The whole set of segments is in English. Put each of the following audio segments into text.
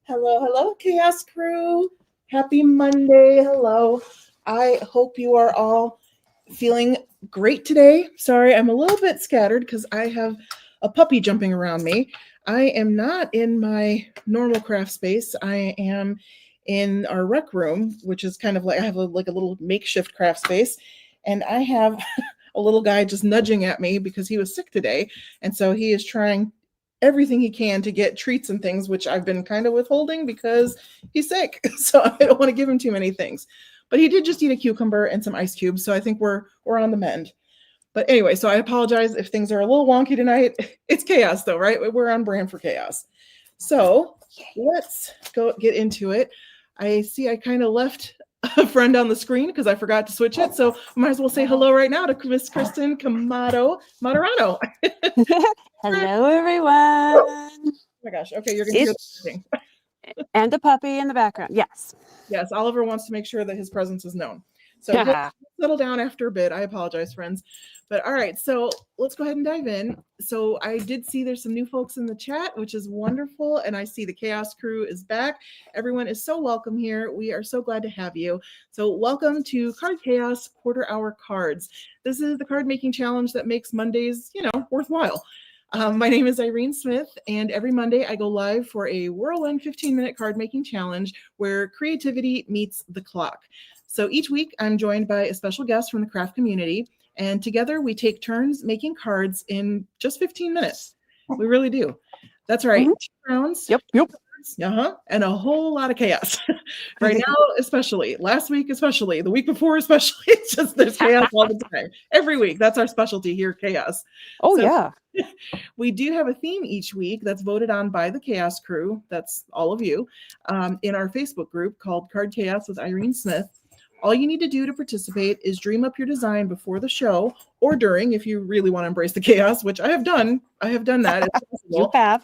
Hello, hello, Chaos Crew. Happy Monday. Hello. I hope you are all feeling great today. Sorry, I'm a little bit scattered because I have a puppy jumping around me. I am not in my normal craft space. I am in our rec room, which is kind of like I have like a little makeshift craft space, and I have a little guy just nudging at me because he was sick today, and so he is trying everything he can to get treats and things, which I've been kind of withholding because he's sick. So I don't want to give him too many things. But he did just eat a cucumber and some ice cubes, so I think we're on the mend. But anyway, so I apologize if things are a little wonky tonight. It's chaos though, right? We're on brand for chaos. So let's go get into it. I see I kind of left a friend on the screen because I forgot to switch it. So I might as well say hello right now to Miss Kristin Mattorano. Hello, everyone. Oh my gosh. Okay, you're going to hear everything. And the puppy in the background. Yes. Yes, Oliver wants to make sure that his presence is known. So settle down after a bit. I apologize, friends. But all right, so let's go ahead and dive in. So I did see there's some new folks in the chat, which is wonderful. And I see the Chaos Crew is back. Everyone is so welcome here. We are so glad to have you. So welcome to Card Chaos Quarter Hour Cards. This is the card making challenge that makes Mondays, worthwhile. My name is Irene Smith, and every Monday I go live for a whirlwind 15-minute card making challenge where creativity meets the clock. So each week I'm joined by a special guest from the craft community, and together we take turns making cards in just 15 minutes. We really do. That's right. 2 rounds. Yep. And a whole lot of chaos. Right now, especially. Last week, especially. The week before, especially. It's just there's chaos all the time. Every week. That's our specialty here, chaos. Oh, yeah. We do have a theme each week that's voted on by the Chaos Crew. That's all of you. In our Facebook group called Card Chaos with Irene Smith. All you need to do to participate is dream up your design before the show or during, if you really want to embrace the chaos, which I have done. I have done that. You have.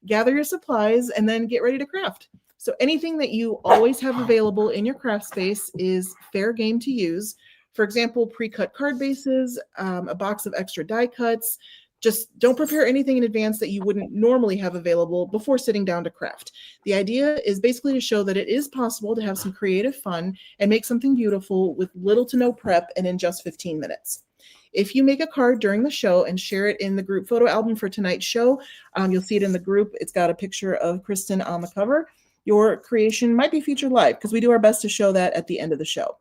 Gather your supplies and then get ready to craft. So anything that you always have available in your craft space is fair game to use. For example, pre-cut card bases, a box of extra die cuts. Just don't prepare anything in advance that you wouldn't normally have available before sitting down to craft. The idea is basically to show that it is possible to have some creative fun and make something beautiful with little to no prep and in just 15 minutes. If you make a card during the show and share it in the group photo album for tonight's show, you'll see it in the group. It's got a picture of Kristin on the cover. Your creation might be featured live because we do our best to show that at the end of the show.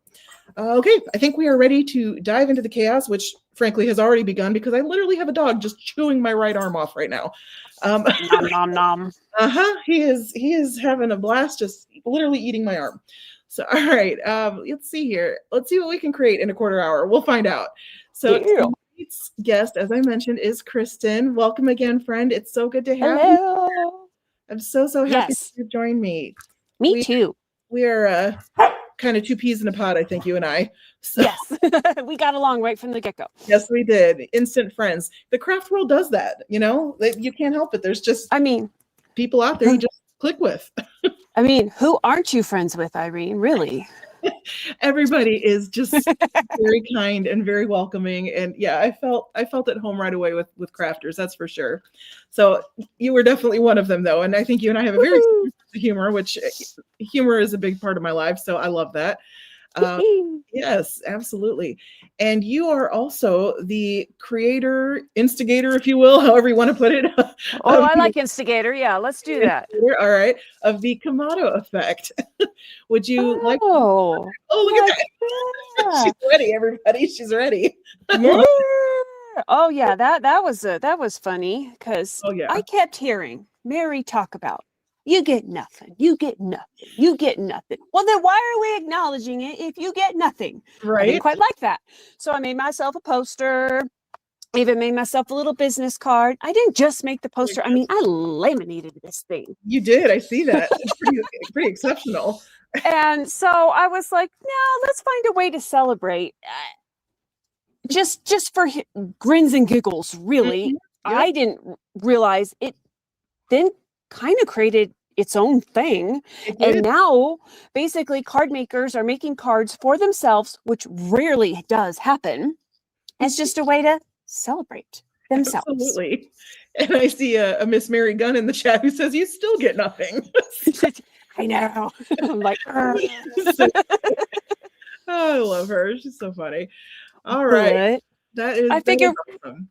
Okay, I think we are ready to dive into the chaos, which frankly has already begun because I literally have a dog just chewing my right arm off right now. Nom, nom, nom. He is having a blast, just literally eating my arm. So, all right, let's see here. Let's see what we can create in a quarter hour. We'll find out. So tonight's guest, as I mentioned, is Kristin. Welcome again, friend. It's so good to have you. I'm so happy to join me. Me too. We are kind of 2 peas in a pod, I think, you and I. So, yes, we got along right from the get-go. Yes, we did. Instant friends. The craft world does that, you can't help it. There's just, people out there you just click with. Who aren't you friends with, Irene? Really? Everybody is just very kind and very welcoming. And yeah, I felt at home right away with crafters, that's for sure. So you were definitely one of them though. And I think you and I have a very sense of humor, which humor is a big part of my life. So I love that. Yes, absolutely. And you are also the creator, instigator, if you will, however you want to put it. I like instigator. Yeah, let's do that. All right. Of the Kamado effect. Would you like? Oh, look at that. She's ready, everybody. She's ready. Yeah. Oh yeah, that was funny because I kept hearing Mary talk about you get nothing, you get nothing, you get nothing. Well, then why are we acknowledging it if you get nothing? Right. I didn't quite like that. So I made myself a poster, even made myself a little business card. I didn't just make the poster. I laminated this thing. You did. I see that. It's pretty exceptional. And so I was like, no, let's find a way to celebrate. Just for grins and giggles, really. Mm-hmm. Yep. I didn't realize it then kind of created its own thing. And now basically card makers are making cards for themselves, which rarely does happen. It's just a way to celebrate. themselves. Absolutely. And I see a Miss Mary Gunn in the chat who says, you still get nothing. I know. I'm like, so, I love her. She's so funny. All right. I figure awesome.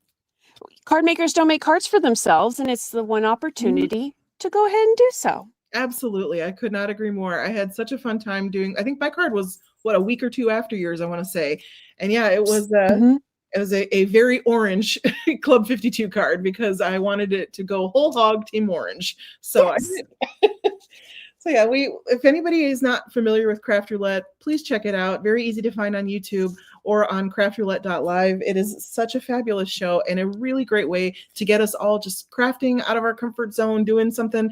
Card makers don't make cards for themselves, and it's the one opportunity to go ahead and do so. Absolutely. I could not agree more. I had such a fun time doing, I think my card was a week or two after yours, I want to say. And yeah, it was it was a very orange Club 52 card because I wanted it to go whole hog Team Orange. So yes. So yeah, if anybody is not familiar with Craft Roulette, please check it out. Very easy to find on YouTube or on craftroulette.live. It is such a fabulous show and a really great way to get us all just crafting out of our comfort zone, doing something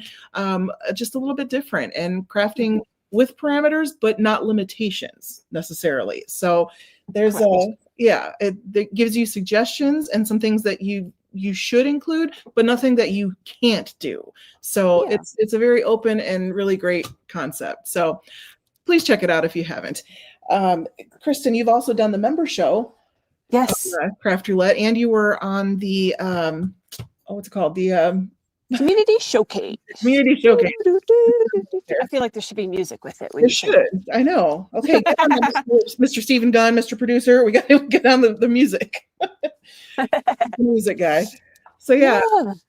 just a little bit different and crafting with parameters, but not limitations necessarily. So there's it gives you suggestions and some things that you should include, but nothing that you can't do. So it's a very open and really great concept. So please check it out if you haven't. Kristin, you've also done the member show. Yes. Craft Roulette, and you were on the what's it called? The Community Showcase. Community Showcase. I feel like there should be music with it. There should. I know. Okay, get on Mr. Stephen Gunn, Mr. Producer. We got to get on the music. The music guy. So yeah,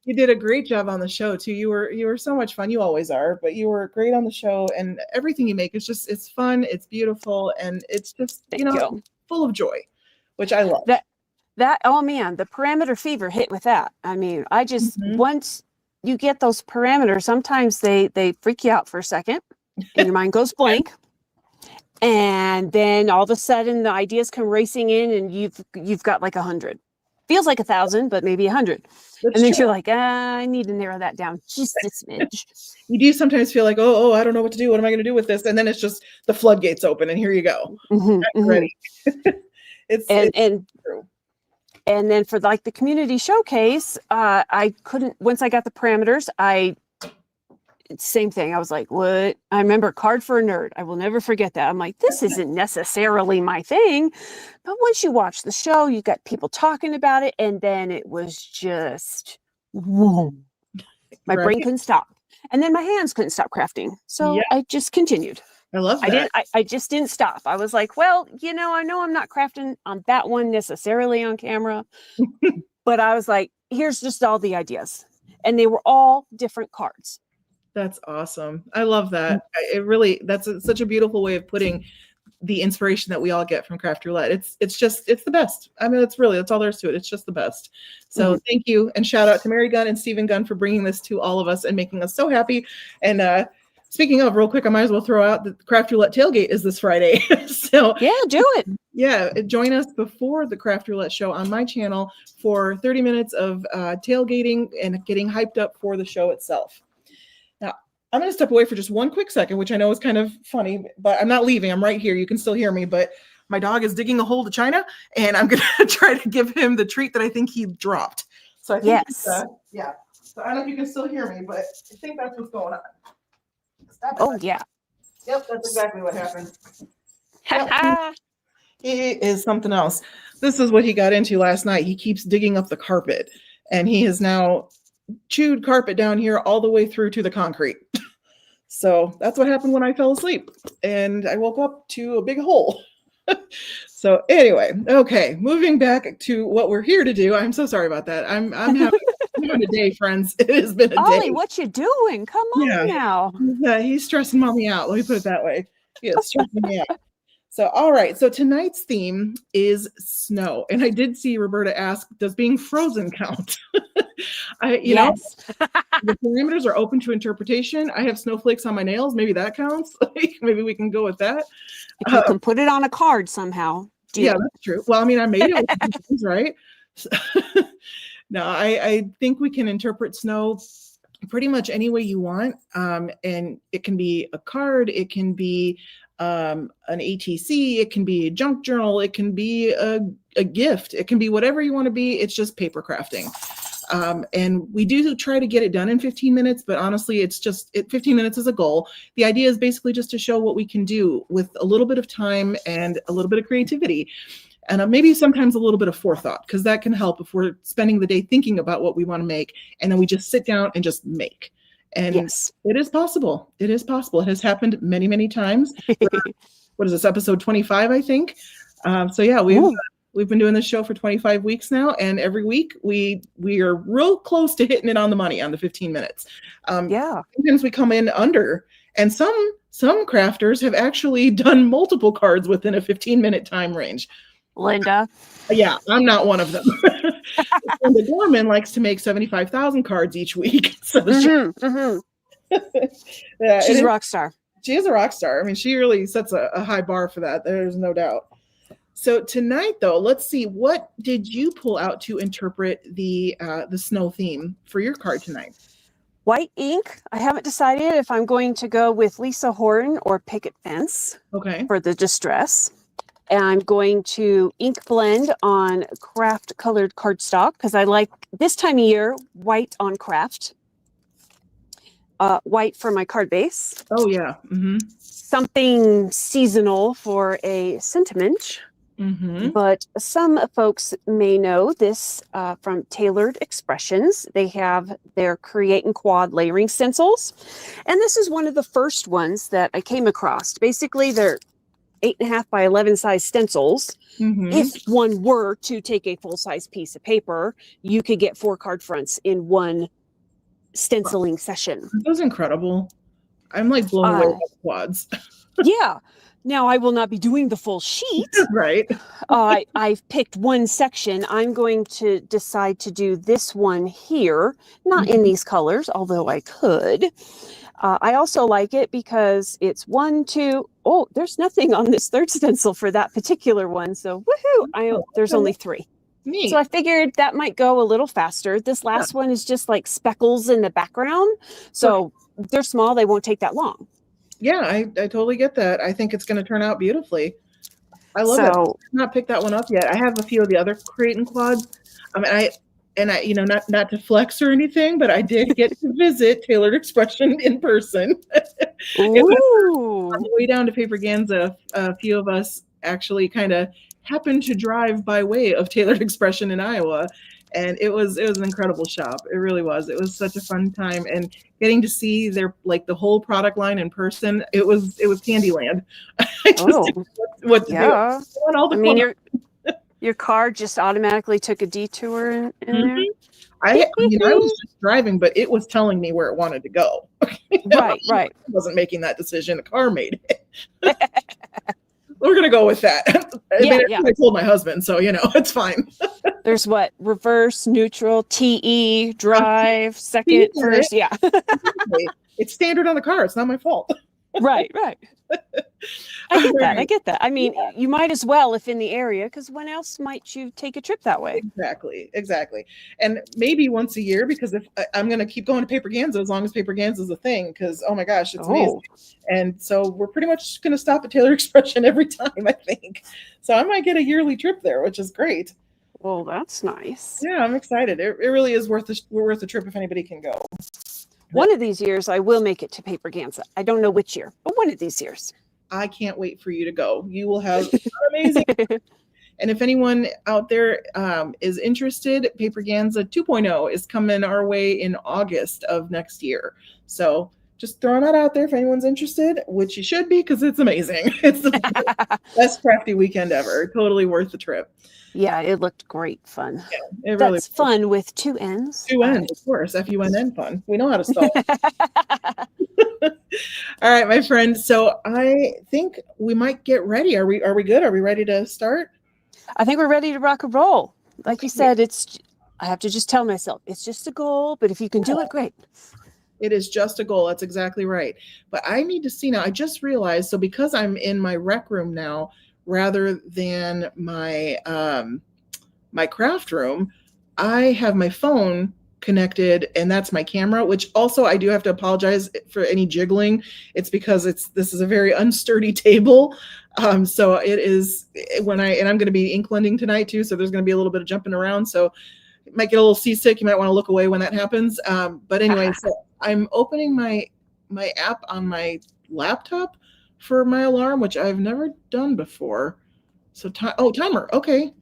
you did a great job on the show too. You were so much fun. You always are, but you were great on the show, and everything you make is just, it's fun, it's beautiful, and it's just full of joy, which I love. That oh man, the parameter fever hit with that. I mean, I just once you get those parameters, sometimes they freak you out for a second, and your mind goes blank. And then all of a sudden the ideas come racing in and you've got like 100. Feels like 1,000, but maybe 100. And then you're like, I need to narrow that down just a smidge. You do sometimes feel like, oh, I don't know what to do. What am I going to do with this? And then it's just the floodgates open and here you go. Ready. It's true. And then for like the community showcase, I couldn't, once I got the parameters, same thing. I was like, what? I remember Card for a Nerd. I will never forget that. I'm like, this isn't necessarily my thing. But once you watch the show, you got people talking about it. And then it was just, boom. My brain couldn't stop. And then my hands couldn't stop crafting. So I just continued. I love that. I just didn't stop. I was like, well, I know I'm not crafting on that one necessarily on camera. But I was like, here's just all the ideas. And they were all different cards. That's awesome. I love that. That's such a beautiful way of putting the inspiration that we all get from Craft Roulette. It's the best. I mean, that's all there is to it. It's just the best. So thank you. And shout out to Mary Gunn and Stephen Gunn for bringing this to all of us and making us so happy. And speaking of, real quick, I might as well throw out that the Craft Roulette Tailgate is this Friday. So yeah, do it. Yeah, join us before the Craft Roulette show on my channel for 30 minutes of tailgating and getting hyped up for the show itself. Now, I'm going to step away for just one quick second, which I know is kind of funny, but I'm not leaving. I'm right here. You can still hear me, but my dog is digging a hole to China, and I'm going to try to give him the treat that I think he dropped. So I think So I don't know if you can still hear me, but I think that's what's going on. Yeah. Yep, that's exactly what happened. Yep. He is something else. This is what he got into last night. He keeps digging up the carpet, and he has now chewed carpet down here all the way through to the concrete. So that's what happened when I fell asleep, and I woke up to a big hole. So anyway, okay, moving back to what we're here to do. I'm so sorry about that. I'm having a day, friends. It has been a day. Ollie, what you doing? Come on now. Yeah, he's stressing mommy out. Let me put it that way. He is stressing me out. So, all right. So tonight's theme is snow. And I did see Roberta ask, does being frozen count? You know, the parameters are open to interpretation. I have snowflakes on my nails. Maybe that counts. Maybe we can go with that. If you can put it on a card somehow. Yeah, that's true. Well, I mean, I made it with things, right? No, I think we can interpret snow pretty much any way you want. And it can be a card. It can be an ATC. It can be a junk journal. It can be a gift. It can be whatever you want to be. It's just paper crafting. And we do try to get it done in 15 minutes, but honestly, it's just 15 minutes is a goal. The idea is basically just to show what we can do with a little bit of time and a little bit of creativity. and maybe sometimes a little bit of forethought, because that can help if we're spending the day thinking about what we want to make, and then we just sit down and just make. And yes, it is possible. It is possible. It has happened many, many times. What is this, episode 25, I think? So yeah, we've been doing this show for 25 weeks now, and every week we are real close to hitting it on the money on the 15 minutes. Sometimes we come in under, and some crafters have actually done multiple cards within a 15-minute time range. Linda. Yeah, I'm not one of them. Linda Gorman likes to make 75,000 cards each week. So yeah, she's a rock star. She is a rock star. I mean, she really sets a high bar for that. There's no doubt. So tonight, though, let's see, what did you pull out to interpret the snow theme for your card tonight? White ink. I haven't decided if I'm going to go with Lisa Horn or Picket Fence for the distress. And I'm going to ink blend on craft colored cardstock because I like this time of year, white on craft. White for my card base. Oh, yeah. Mm-hmm. Something seasonal for a sentiment. Mm-hmm. But some folks may know this from Tailored Expressions. They have their Create and Quad layering stencils. And this is one of the first ones that I came across. Basically, they're 8.5 by 11 size stencils. Mm-hmm. If one were to take a full-size piece of paper, you could get 4 card fronts in one stenciling session. That was incredible. I'm like blown away by the quads. Yeah. Now I will not be doing the full sheet. Right. I've picked one section. I'm going to decide to do this one here, not in these colors, although I could. I also like it because it's 1, 2. Oh, there's nothing on this third stencil for that particular one. So woohoo! There's only 3. Neat. So I figured that might go a little faster. This last one is just like speckles in the background. So they're small. They won't take that long. Yeah, I totally get that. I think it's going to turn out beautifully. I love it. I've not picked that one up yet. I have a few of the other Create and Quads. I you know, not to flex or anything, but I did get to visit Tailored Expression in person. On the way down to Paperganza, a few of us actually kind of happened to drive by way of Tailored Expression in Iowa, and it was an incredible shop. It really was. It was such a fun time, and getting to see their the whole product line in person, it was Candyland. What to do. I mean, your car just automatically took a detour in there. I was just driving, but it was telling me where it wanted to go. Right. I wasn't making that decision. The car made it. We're going to go with that. I told my husband, so, it's fine. There's reverse, neutral, TE, drive, second, first. Yeah. It's standard on the car. It's not my fault. Right. I get that. I mean, you might as well if in the area, because when else might you take a trip that way? Exactly. And maybe once a year, because if I'm going to keep going to Paperganza as long as Paperganza is a thing, because, oh my gosh, it's amazing. And so we're pretty much going to stop at Tailored Expression every time, I think. So I might get a yearly trip there, which is great. Well, that's nice. Yeah, I'm excited. It really is worth the trip if anybody can go. One of these years, I will make it to Paperganza. I don't know which year, but one of these years. I can't wait for you to go. You will have amazing. And if anyone out there is interested, Paperganza 2.0 is coming our way in August of next year. So just throwing that out there if anyone's interested, which you should be, because it's amazing. It's the best crafty weekend ever. Totally worth the trip. Yeah, it looked great fun. Yeah, That's fun with 2 N's. 2 N's, of course. FUNN fun. We know how to spell. All right, my friend. So I think we might get ready. Are we good? Are we ready to start? I think we're ready to rock and roll. Like you said, I have to just tell myself, it's just a goal, but if you can do it, great. It is just a goal. That's exactly right. But I need to see now. I just realized, so because I'm in my rec room now, rather than my my craft room, I have my phone connected, and that's my camera, which also I do have to apologize for any jiggling. It's because this is a very unsturdy table. So it is I'm going to be ink blending tonight too. So there's going to be a little bit of jumping around. So you might get a little seasick. You might want to look away when that happens. But anyway, so I'm opening my app on my laptop for my alarm, which I've never done before. So timer. Okay.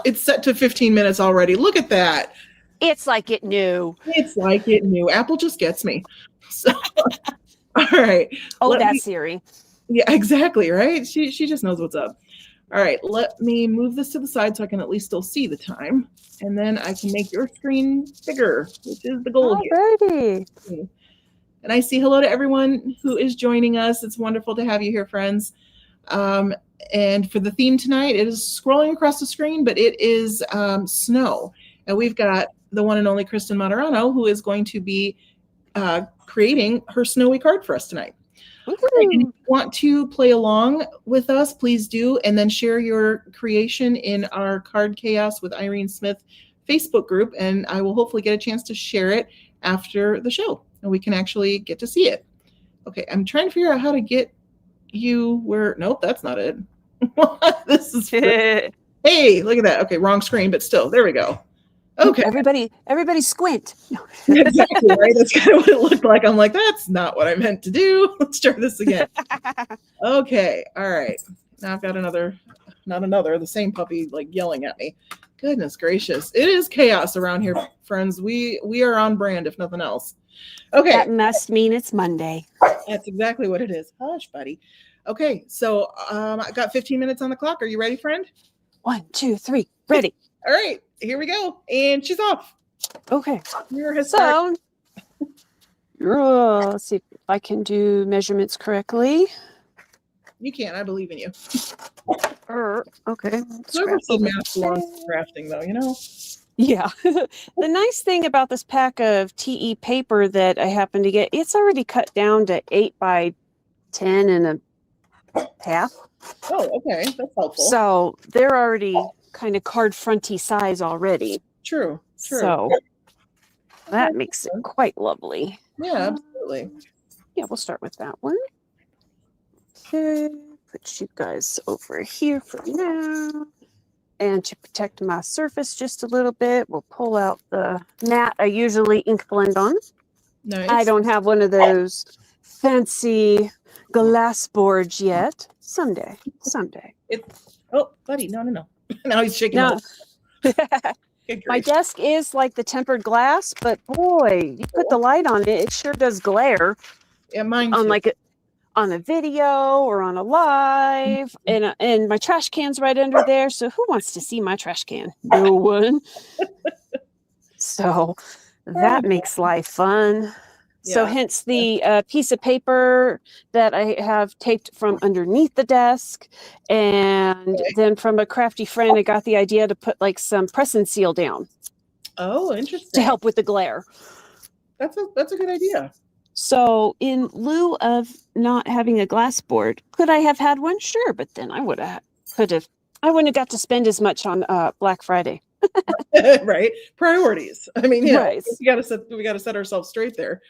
It's set to 15 minutes already. Look at that. It's like it knew. It's like it knew. Apple just gets me. So, all right. Oh, that's Siri. Yeah, exactly. Right. She just knows what's up. All right. Let me move this to the side so I can at least still see the time. And then I can make your screen bigger, which is the goal here. And I see hello to everyone who is joining us. It's wonderful to have you here, friends. And for the theme tonight, it is scrolling across the screen, but it is snow. And we've got the one and only Kristin Mattorano, who is going to be creating her snowy card for us tonight. And if you want to play along with us, please do. And then share your creation in our Card Chaos with Irene Smith Facebook group. And I will hopefully get a chance to share it after the show. And we can actually get to see it. Okay, I'm trying to figure out how to get you where. Nope, that's not it. This is hey, look at that. Okay, wrong screen, but still, there we go. Okay, everybody squint. Exactly right. That's kind of what it looked like. I'm like, that's not what I meant to do. Let's try this again. Okay, all right. Now I've got the same puppy like yelling at me. Goodness gracious, it is chaos around here, friends. We are on brand, if nothing else. Okay, that must mean it's Monday. That's exactly what it is. Hush, buddy. Okay, so I got 15 minutes on the clock. Are you ready, friend? 1, 2, 3, ready. All right, here we go. And she's off. Okay. So, let's see if I can do measurements correctly. You can. I believe in you. Okay. Whoever said math belongs to crafting, though, you know? Yeah. The nice thing about this pack of TE paper that I happened to get, it's already cut down to 8 by 10 and a half. Oh, okay. That's helpful. So they're already kind of card fronty size already. True. So that makes it quite lovely. Yeah, absolutely. Yeah, we'll start with that one. Okay, put you guys over here for now. And to protect my surface just a little bit, we'll pull out the mat I usually ink blend on. Nice. I don't have one of those fancy glass boards yet. Someday. Oh, buddy, no. Now he's shaking. No. My desk is like the tempered glass, but boy, you put the light on it, it sure does glare. Yeah, mine on too. Like on a video or on a live, and my trash can's right under there. So who wants to see my trash can? No one. So that makes life fun. Yeah. So hence the piece of paper that I have taped from underneath the desk. And then from a crafty friend, I got the idea to put like some press and seal down. Oh, interesting. To help with the glare. That's a good idea. So in lieu of not having a glass board, could I have had one? Sure, but then I wouldn't have got to spend as much on Black Friday. Right, priorities. I mean, yeah, right. we got to set ourselves straight there.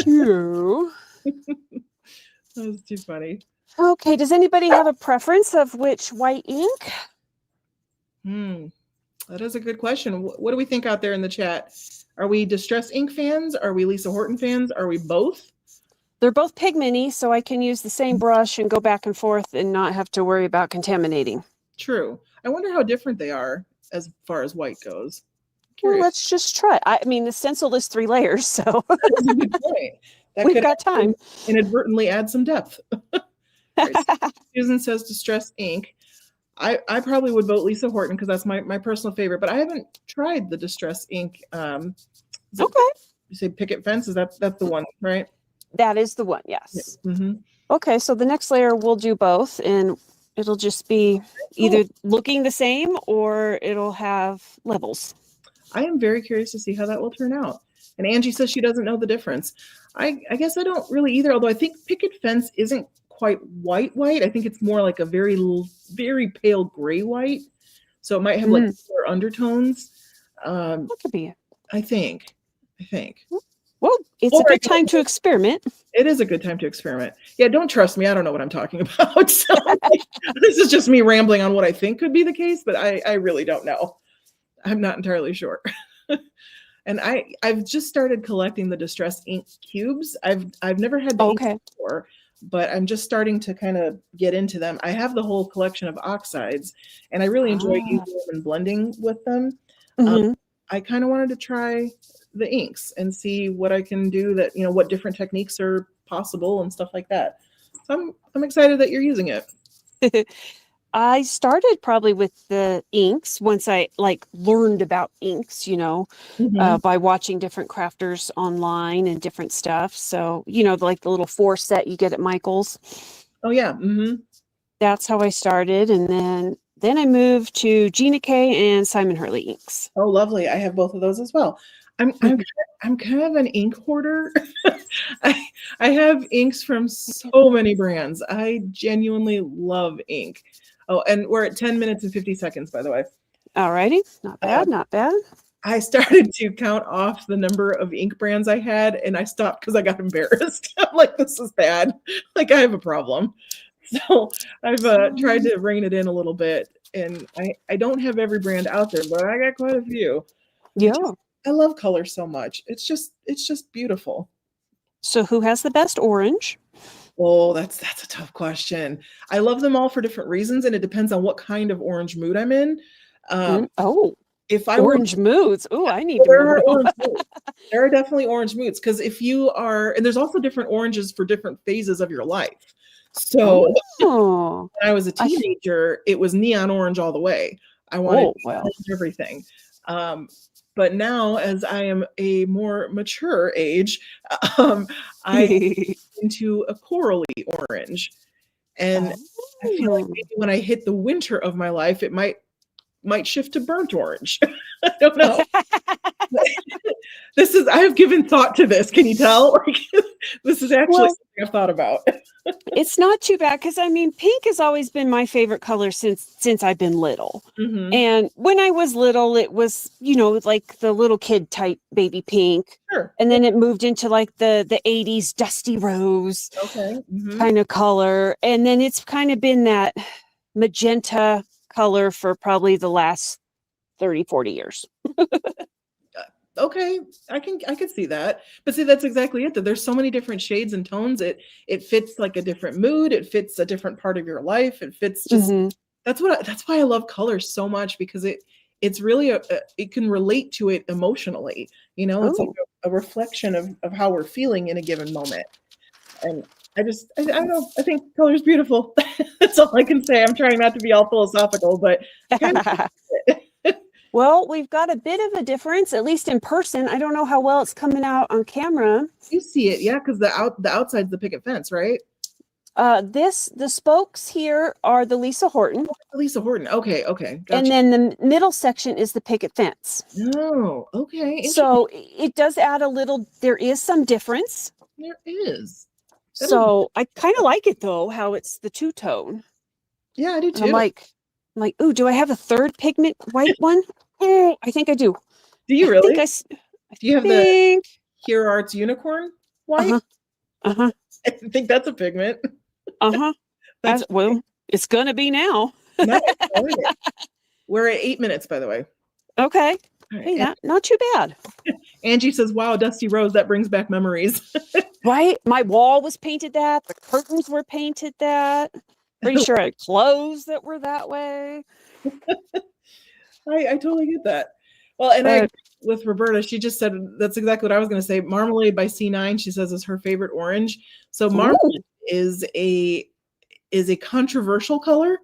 True. That was too funny. Okay, does anybody have a preference of which white ink? That is a good question. What do we think out there in the chat? Are we Distress Ink fans? Are we Lisa Horton fans? Are we both? They're both pigmenty, so I can use the same brush and go back and forth and not have to worry about contaminating. True. I wonder how different they are as far as white goes. Well, let's just try. I mean, the stencil is 3 layers, so that's a good point. We've got time. Inadvertently add some depth. Right. Susan says Distress Ink. I probably would vote Lisa Horton because that's my personal favorite, but I haven't tried the Distress Ink. Okay. You say Picket Fence? That's the one, right? That is the one, yes. Yeah. Mm-hmm. Okay, so the next layer we'll do both, and it'll just be either looking the same or it'll have levels. I am very curious to see how that will turn out. And Angie says she doesn't know the difference. I guess I don't really either, although I think Picket Fence isn't quite white. I think it's more like a very, very pale gray white. So it might have like clear undertones. That could be it. I think. Well, it's a good time to experiment. It is a good time to experiment. Yeah, don't trust me. I don't know what I'm talking about. So this is just me rambling on what I think could be the case, but I really don't know. I'm not entirely sure. And I've just started collecting the Distress Ink cubes. I've never had the ink before. but I'm just starting to kind of get into them. I have the whole collection of oxides, and I really enjoy using them and blending with them. I kind of wanted to try the inks and see what I can do that, what different techniques are possible and stuff like that. So I'm excited that you're using it. I started probably with the inks once I learned about inks, by watching different crafters online and different stuff. So, like the little 4 set you get at Michael's. Oh yeah. That's how I started. And then I moved to Gina K and Simon Hurley inks. Oh, lovely. I have both of those as well. I'm kind of an ink hoarder. I have inks from so many brands. I genuinely love ink. Oh, and we're at 10 minutes and 50 seconds, by the way. All righty. Not bad, not bad. I started to count off the number of ink brands I had, and I stopped because I got embarrassed. I'm like, this is bad. Like, I have a problem. So I've tried to rein it in a little bit, and I don't have every brand out there, but I got quite a few. Yeah. I love color so much. It's just beautiful. So who has the best orange? Oh, that's a tough question. I love them all for different reasons, and it depends on what kind of orange mood I'm in. If I orange moods. Oh, I need there are orange moods. There are definitely orange moods, because if you are, and there's also different oranges for different phases of your life. So when I was a teenager, it was neon orange all the way. I wanted everything. But now, as I am a more mature age, I into a corally orange, and I feel like maybe when I hit the winter of my life, it might shift to burnt orange. I don't know. I have given thought to this. Can you tell? Like, this is actually something I've thought about. It's not too bad, because I mean, pink has always been my favorite color since I've been little. And when I was little, it was, like the little kid type baby pink. Sure. And then it moved into like the 80s dusty rose kind of color. And then it's kind of been that magenta color for probably the last 30, 40 years. Okay, I can see that. But see, that's exactly it. That there's so many different shades and tones. It fits like a different mood. It fits a different part of your life. It fits just that's why I love colors so much, because it's really it can relate to it emotionally. It's like a reflection of how we're feeling in a given moment. And I don't know. I think color is beautiful. That's all I can say. I'm trying not to be all philosophical, but well, we've got a bit of a difference, at least in person. I don't know how well it's coming out on camera. You see it, yeah, because the outside's the picket fence, right? The spokes here are the Lisa Horton. Lisa Horton. Okay. Gotcha. And then the middle section is the picket fence. Oh, okay. So it does add a little. There is some difference. There is. I kind of like it though, how it's the two-tone. Yeah, I do too. I'm like, ooh, do I have a third pigment white one? Oh, I think I do. Do you really? Do you have the Hero Arts Unicorn white? I think that's a pigment. Well, it's gonna be now. Nice. We're at 8 minutes, by the way. Okay. Right. Hey, not too bad. Angie says, wow, dusty rose, that brings back memories. Right? My wall was painted that. The curtains were painted that. Pretty sure I had clothes that were that way. I totally get that. Well, and with Roberta, she just said, that's exactly what I was going to say. Marmalade by C9, she says, is her favorite orange. So marmalade is a controversial color.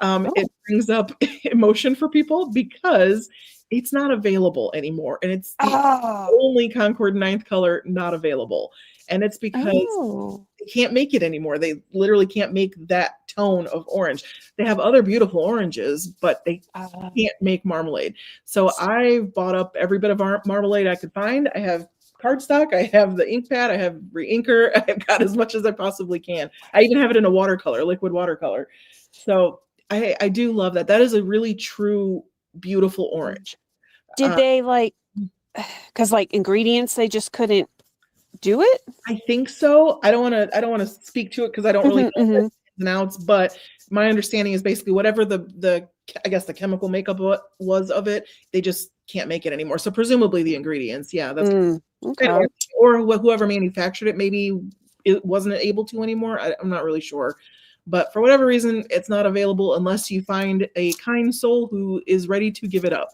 It brings up emotion for people because it's not available anymore. And it's the only Concord 9th color not available. And it's because they can't make it anymore. They literally can't make that tone of orange. They have other beautiful oranges, but they can't make marmalade. So I bought up every bit of marmalade I could find. I have cardstock. I have the ink pad. I have re-inker. I've got as much as I possibly can. I even have it in a watercolor, liquid watercolor. So I do love that. That is a really true, beautiful orange. Did they because ingredients, they just couldn't do it? I think so. I don't want to speak to it because I don't really know the ins and outs, but my understanding is basically whatever the I guess the chemical makeup was of it, they just can't make it anymore. So presumably the ingredients, yeah, that's okay. Or whoever manufactured it maybe it wasn't able to anymore. I'm not really sure. But for whatever reason, it's not available unless you find a kind soul who is ready to give it up.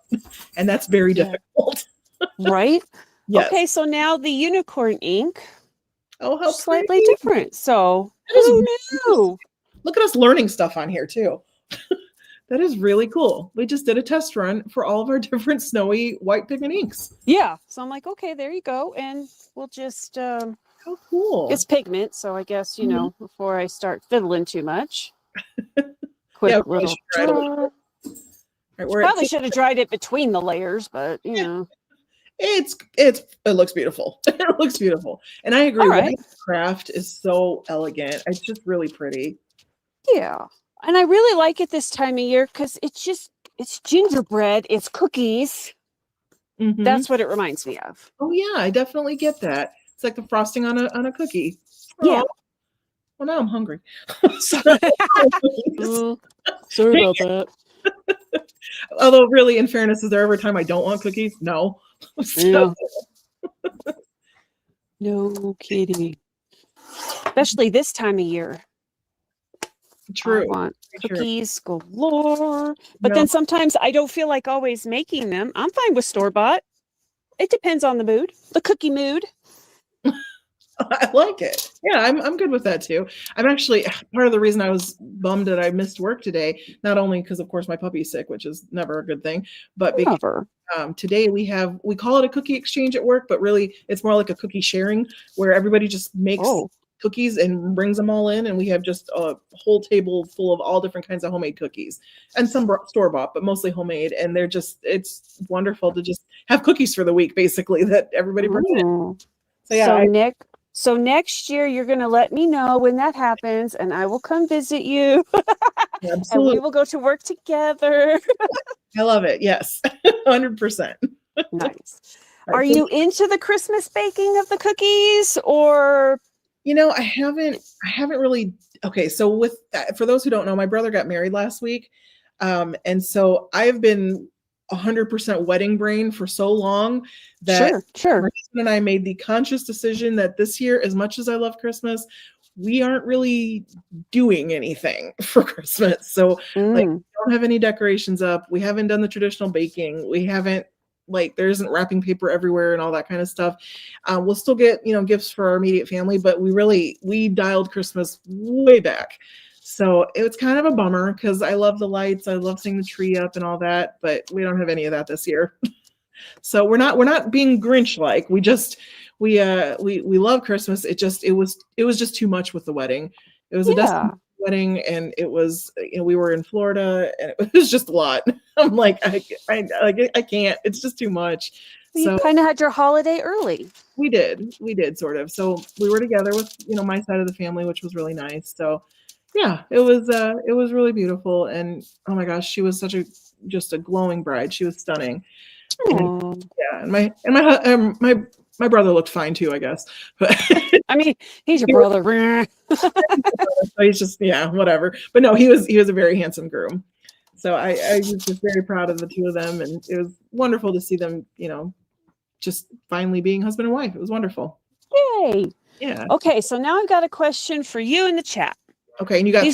And that's very difficult. Right? Yes. Okay, so now the unicorn ink. Oh, how slightly different. So who knew? Look at us learning stuff on here too. That is really cool. We just did a test run for all of our different snowy white pigment inks. Yeah. So I'm like, okay, there you go. And we'll just how cool. It's pigment, so I guess, you know, before I start fiddling too much. Quick little probably should have dried it between the layers, but you know. It looks beautiful. It looks beautiful. And I agree. Right. Craft is so elegant. It's just really pretty. Yeah. And I really like it this time of year because it's gingerbread, it's cookies. That's what it reminds me of. Oh yeah, I definitely get that. It's like the frosting on a cookie. Yeah. Well, now I'm hungry. Sorry about that. Although really, in fairness, is there ever a time I don't want cookies? No. Yeah. No kidding. Especially this time of year. True. I want cookies galore. But then sometimes I don't feel like always making them. I'm fine with store-bought. It depends on the mood, the cookie mood. I like it. Yeah, I'm good with that too. I'm actually part of the reason I was bummed that I missed work today, not only because of course my puppy's sick, which is never a good thing, but because today we call it a cookie exchange at work, but really it's more like a cookie sharing where everybody just makes cookies and brings them all in, and we have just a whole table full of all different kinds of homemade cookies and some store-bought, but mostly homemade, and it's wonderful to just have cookies for the week basically that everybody brings in. So yeah, so next year you're going to let me know when that happens, and I will come visit you. Absolutely. And we will go to work together. I love it. Yes, 100%. Nice. Are you into the Christmas baking of the cookies, or? You know, I haven't really. Okay, so for those who don't know, my brother got married last week, and so I've been 100% wedding brain for so long that sure. My husband and I made the conscious decision that this year, as much as I love Christmas, we aren't really doing anything for Christmas. So like, we don't have any decorations up. We haven't done the traditional baking. We haven't there isn't wrapping paper everywhere and all that kind of stuff. We'll still get, gifts for our immediate family, but we dialed Christmas way back. So it was kind of a bummer because I love the lights. I love seeing the tree up and all that, but we don't have any of that this year. So we're not being Grinch-like. We love Christmas. It was just too much with the wedding. It was a destination wedding, and it was, we were in Florida, and it was just a lot. I'm like, I can't. It's just too much. So you kind of had your holiday early. We did sort of. So we were together with my side of the family, which was really nice. So yeah, it was really beautiful, and oh my gosh, she was just a glowing bride. She was stunning. And, yeah, and my brother looked fine too, I guess. But I mean, he's your brother. So he's just whatever. But no, he was a very handsome groom. So I was just very proud of the two of them, and it was wonderful to see them, just finally being husband and wife. It was wonderful. Yay! Yeah. Okay, so now I've got a question for you in the chat. Okay, and you got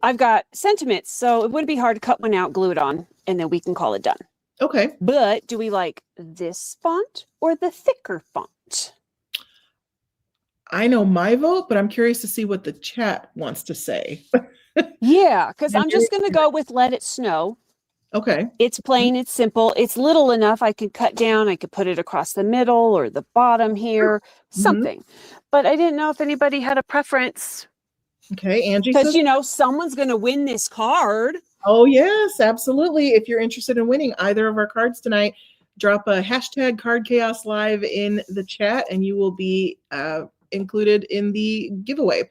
I've got sentiments, so it wouldn't be hard to cut one out, glue it on, and then we can call it done. Okay. But do we like this font or the thicker font? I know my vote, but I'm curious to see what the chat wants to say. Yeah, because I'm just going to go with Let It Snow. Okay. It's plain, it's simple, it's little enough I could cut down, I could put it across the middle or the bottom here, something. But I didn't know if anybody had a preference. Okay, Angie. Because, someone's going to win this card. Oh, yes, absolutely. If you're interested in winning either of our cards tonight, drop a hashtag CardChaosLive in the chat, and you will be included in the giveaway.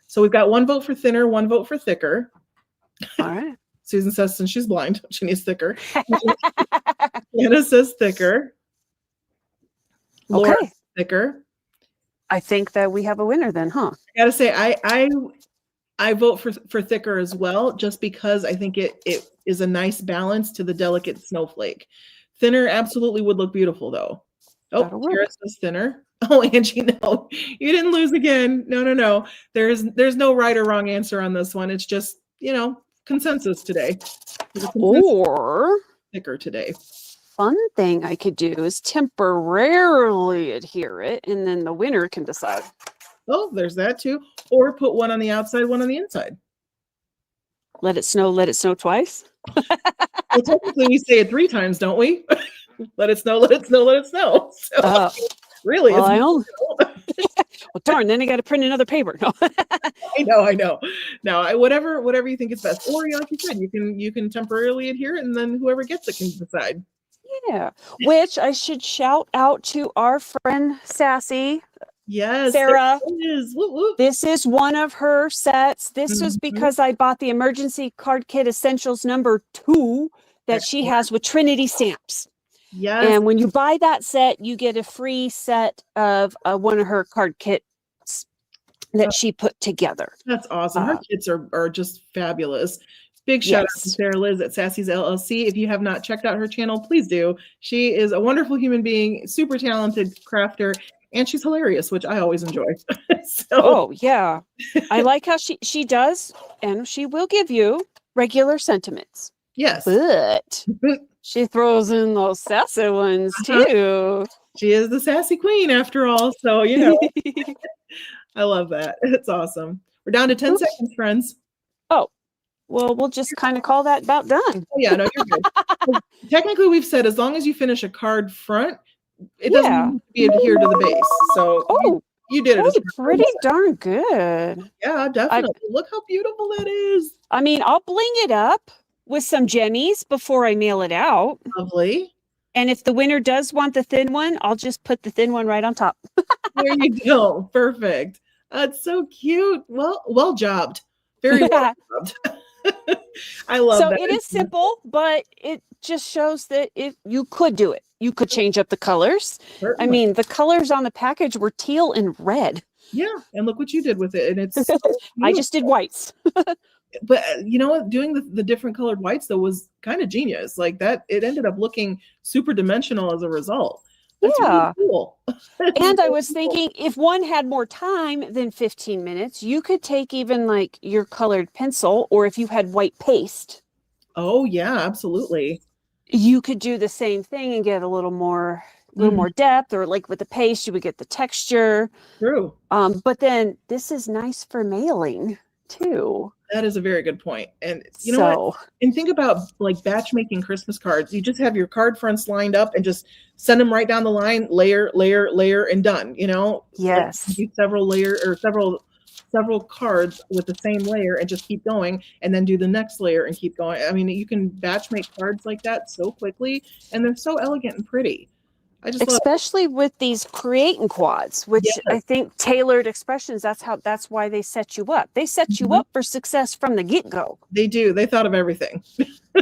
So we've got one vote for thinner, one vote for thicker. All right. Susan says since she's blind, she needs thicker. Anna says thicker. Laura Okay. Thicker. I think that we have a winner then, huh? I gotta say, I vote for thicker as well, just because I think it is a nice balance to the delicate snowflake. Thinner absolutely would look beautiful though. Oh, Tara says thinner. Oh, Angie, no, you didn't lose again. No. There's no right or wrong answer on this one. It's just, consensus today. Or thicker today. Fun thing I could do is temporarily adhere it, and then the winner can decide. Oh, there's that too. Or put one on the outside, one on the inside. Let it snow twice. Well, technically we say it 3 times, don't we? Let it snow, let it snow, let it snow. So really, well, well, darn, then I got to print another paper. No. I know. No, whatever you think is best. Or like you said, you can temporarily adhere it, and then whoever gets it can decide. Yeah. Which I should shout out to our friend Sassy. Yes, Sarah. Whoop, whoop. This is one of her sets. This was because I bought the emergency card kit essentials number 2 that she has with Trinity stamps. Yes. And when you buy that set, you get a free set of one of her card kits that she put together. That's awesome. Her kits are just fabulous. Big shout out to Sarah Liz at Sassy's LLC. If you have not checked out her channel, please do. She is a wonderful human being, super talented crafter, and she's hilarious, which I always enjoy. Oh, yeah. I like how she does, and she will give you regular sentiments. Yes. But she throws in those sassy ones too. She is the sassy queen after all. So, I love that. It's awesome. We're down to 10 seconds, friends. Oh, well, we'll just kind of call that about done. Oh, yeah, no, you're good. Technically, we've said as long as you finish a card front, it doesn't need to be adhered to the base. So you did it. Pretty darn good. Yeah, definitely. Look how beautiful that is. I mean, I'll bling it up with some jemmies before I mail it out. Lovely. And if the winner does want the thin one, I'll just put the thin one right on top. There you go. Perfect. That's so cute. Well jobbed. Very well jobbed. I love that. So it is simple, but it just shows that if you could do it, you could change up the colors. Certainly. I mean, the colors on the package were teal and red. Yeah, and look what you did with it. And it's I just did whites. But you know what? Doing the different colored whites though was kind of genius. Like that, it ended up looking super dimensional as a result. That's really cool. And I was thinking, if one had more time than 15 minutes, you could take even like your colored pencil, or if you had white paste. Oh yeah, absolutely. You could do the same thing and get a little more depth, or like with the paste, you would get the texture. True. But then this is nice for mailing too. That is a very good point. And you know what? And think about like batch making Christmas cards. You just have your card fronts lined up and just send them right down the line, layer, and done, Yes. Like, do several cards with the same layer and just keep going, and then do the next layer and keep going. I mean, you can batch make cards like that so quickly, and they're so elegant and pretty. Especially with these creating quads, which I think tailored expressions, that's why they set you up. They set you up for success from the get-go. They do. They thought of everything.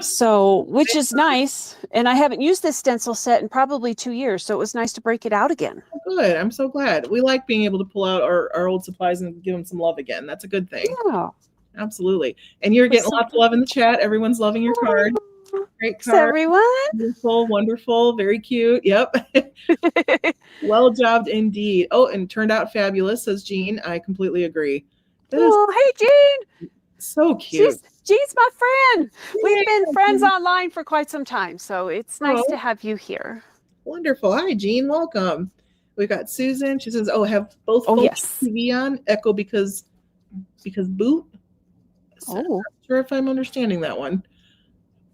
So, which is nice. And I haven't used this stencil set in probably 2 years, so it was nice to break it out again. Good. I'm so glad. We like being able to pull out our old supplies and give them some love again. That's a good thing. Yeah. Absolutely. And you're getting lots of love in the chat. Everyone's loving your card. Great card. Everyone. Wonderful, very cute. Yep. Well jobbed indeed. Oh, and turned out fabulous, says Jean. I completely agree. Hey Jean. So cute. Jean's my friend. We've been friends online for quite some time, so it's nice to have you here. Wonderful. Hi Jean, welcome. We got Susan. She says, have both TV on. Echo because boot. So I'm not sure if I'm understanding that one.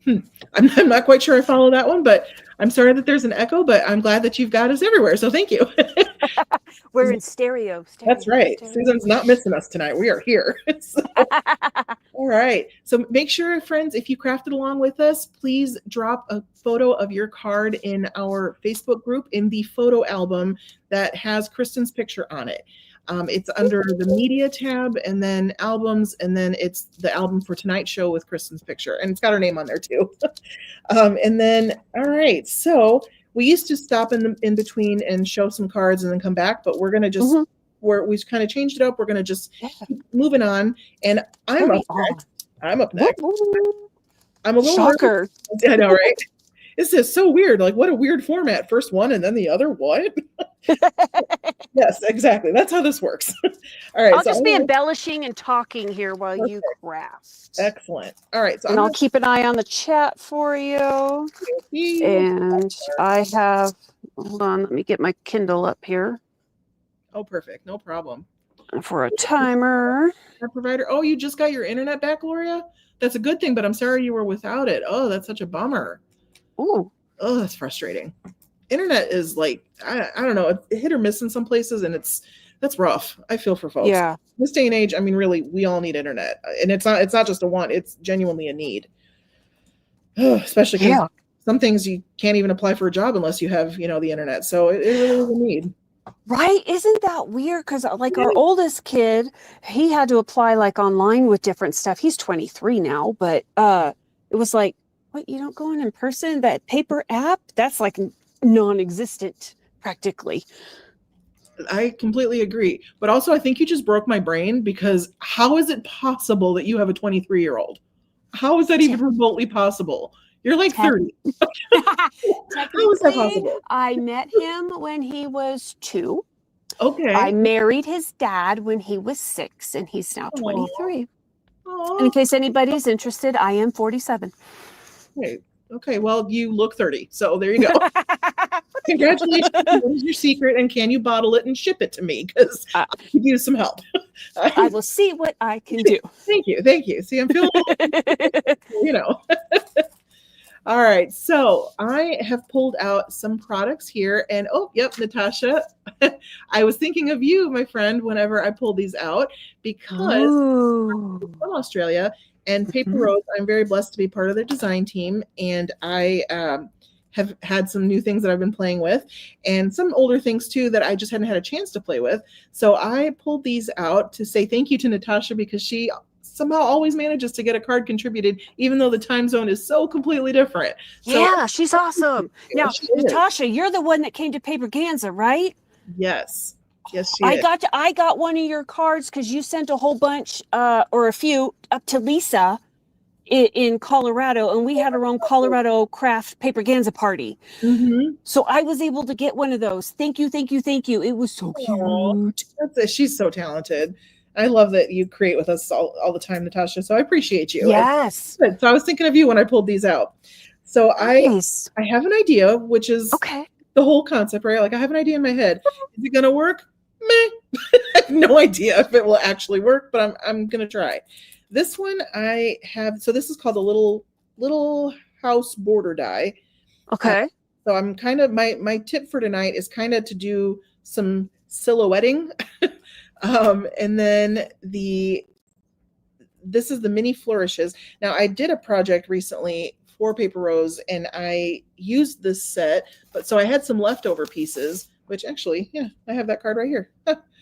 I'm not quite sure I follow that one, but I'm sorry that there's an echo, but I'm glad that you've got us everywhere. So thank you. We're in stereo. That's right. Susan's not missing us tonight. We are here. All right. So make sure, friends, if you crafted along with us, please drop a photo of your card in our Facebook group in the photo album that has Kristin's picture on it. It's under the media tab, and then albums, and then it's the album for tonight's show with Kristin's picture, and it's got her name on there too. And then, all right, so we used to stop in between and show some cards and then come back, but we're gonna just we've kind of changed it up. We're gonna just keep moving on, and I'm up next. I'm a little shocker. Nervous. I know, right? It's just so weird. Like, what a weird format. First one and then the other. What? Yes, exactly. That's how this works. All right. I'll just be embellishing and talking here while you craft. Excellent. All right. So I'll keep an eye on the chat for you. And I have, hold on, let me get my Kindle up here. Oh, perfect. No problem. For a timer. Our provider. Oh, you just got your internet back, Gloria? That's a good thing, but I'm sorry you were without it. Oh, that's such a bummer. Ooh. Oh, that's frustrating. Internet is like, I don't know, it's hit or miss in some places, and that's rough. I feel for folks. Yeah. This day and age, I mean, really, we all need internet. And it's not just a want, it's genuinely a need. Especially because some things you can't even apply for a job unless you have, the internet. So it really is a need. Right? Isn't that weird? Because like our oldest kid, he had to apply like online with different stuff. He's 23 now, but it was like, what, you don't go in person? That paper app? That's like non-existent practically. I completely agree. But also I think you just broke my brain, because how is it possible that you have a 23-year-old? How is that even remotely possible? You're like 30. How is that possible? I met him when he was 2. Okay. I married his dad when he was 6, and he's now 23. Aww. In case anybody's interested, I am 47. Okay. Well, you look 30. So there you go. Congratulations. What is your secret, and can you bottle it and ship it to me? Because I could use some help. I will see what I can do. Thank you. See, I'm feeling, All right, so I have pulled out some products here, and Natasha, I was thinking of you, my friend, whenever I pulled these out, because I'm from Australia, and Paper Rose, I'm very blessed to be part of their design team, and I have had some new things that I've been playing with, and some older things too that I just hadn't had a chance to play with. So I pulled these out to say thank you to Natasha, because she somehow always manages to get a card contributed, even though the time zone is so completely different. Yeah, she's awesome. Now, Natasha, you're the one that came to Paperganza, right? Yes, she is. I got one of your cards because you sent a whole bunch or a few up to Lisa in Colorado, and we had our own Colorado craft Paperganza party. So I was able to get one of those. Thank you. It was so cute. She's so talented. I love that you create with us all the time, Natasha. So I appreciate you. Yes. So I was thinking of you when I pulled these out. So nice. I have an idea, which is the whole concept, right? Like, I have an idea in my head. Is it going to work? Meh. I have no idea if it will actually work, but I'm going to try. This one I have. So this is called a little house border die. Okay. So I'm kind of, my tip for tonight is kind of to do some silhouetting. And then this is the mini flourishes. Now, I did a project recently for Paper Rose, and I used this set, but so I had some leftover pieces, which actually, I have that card right here.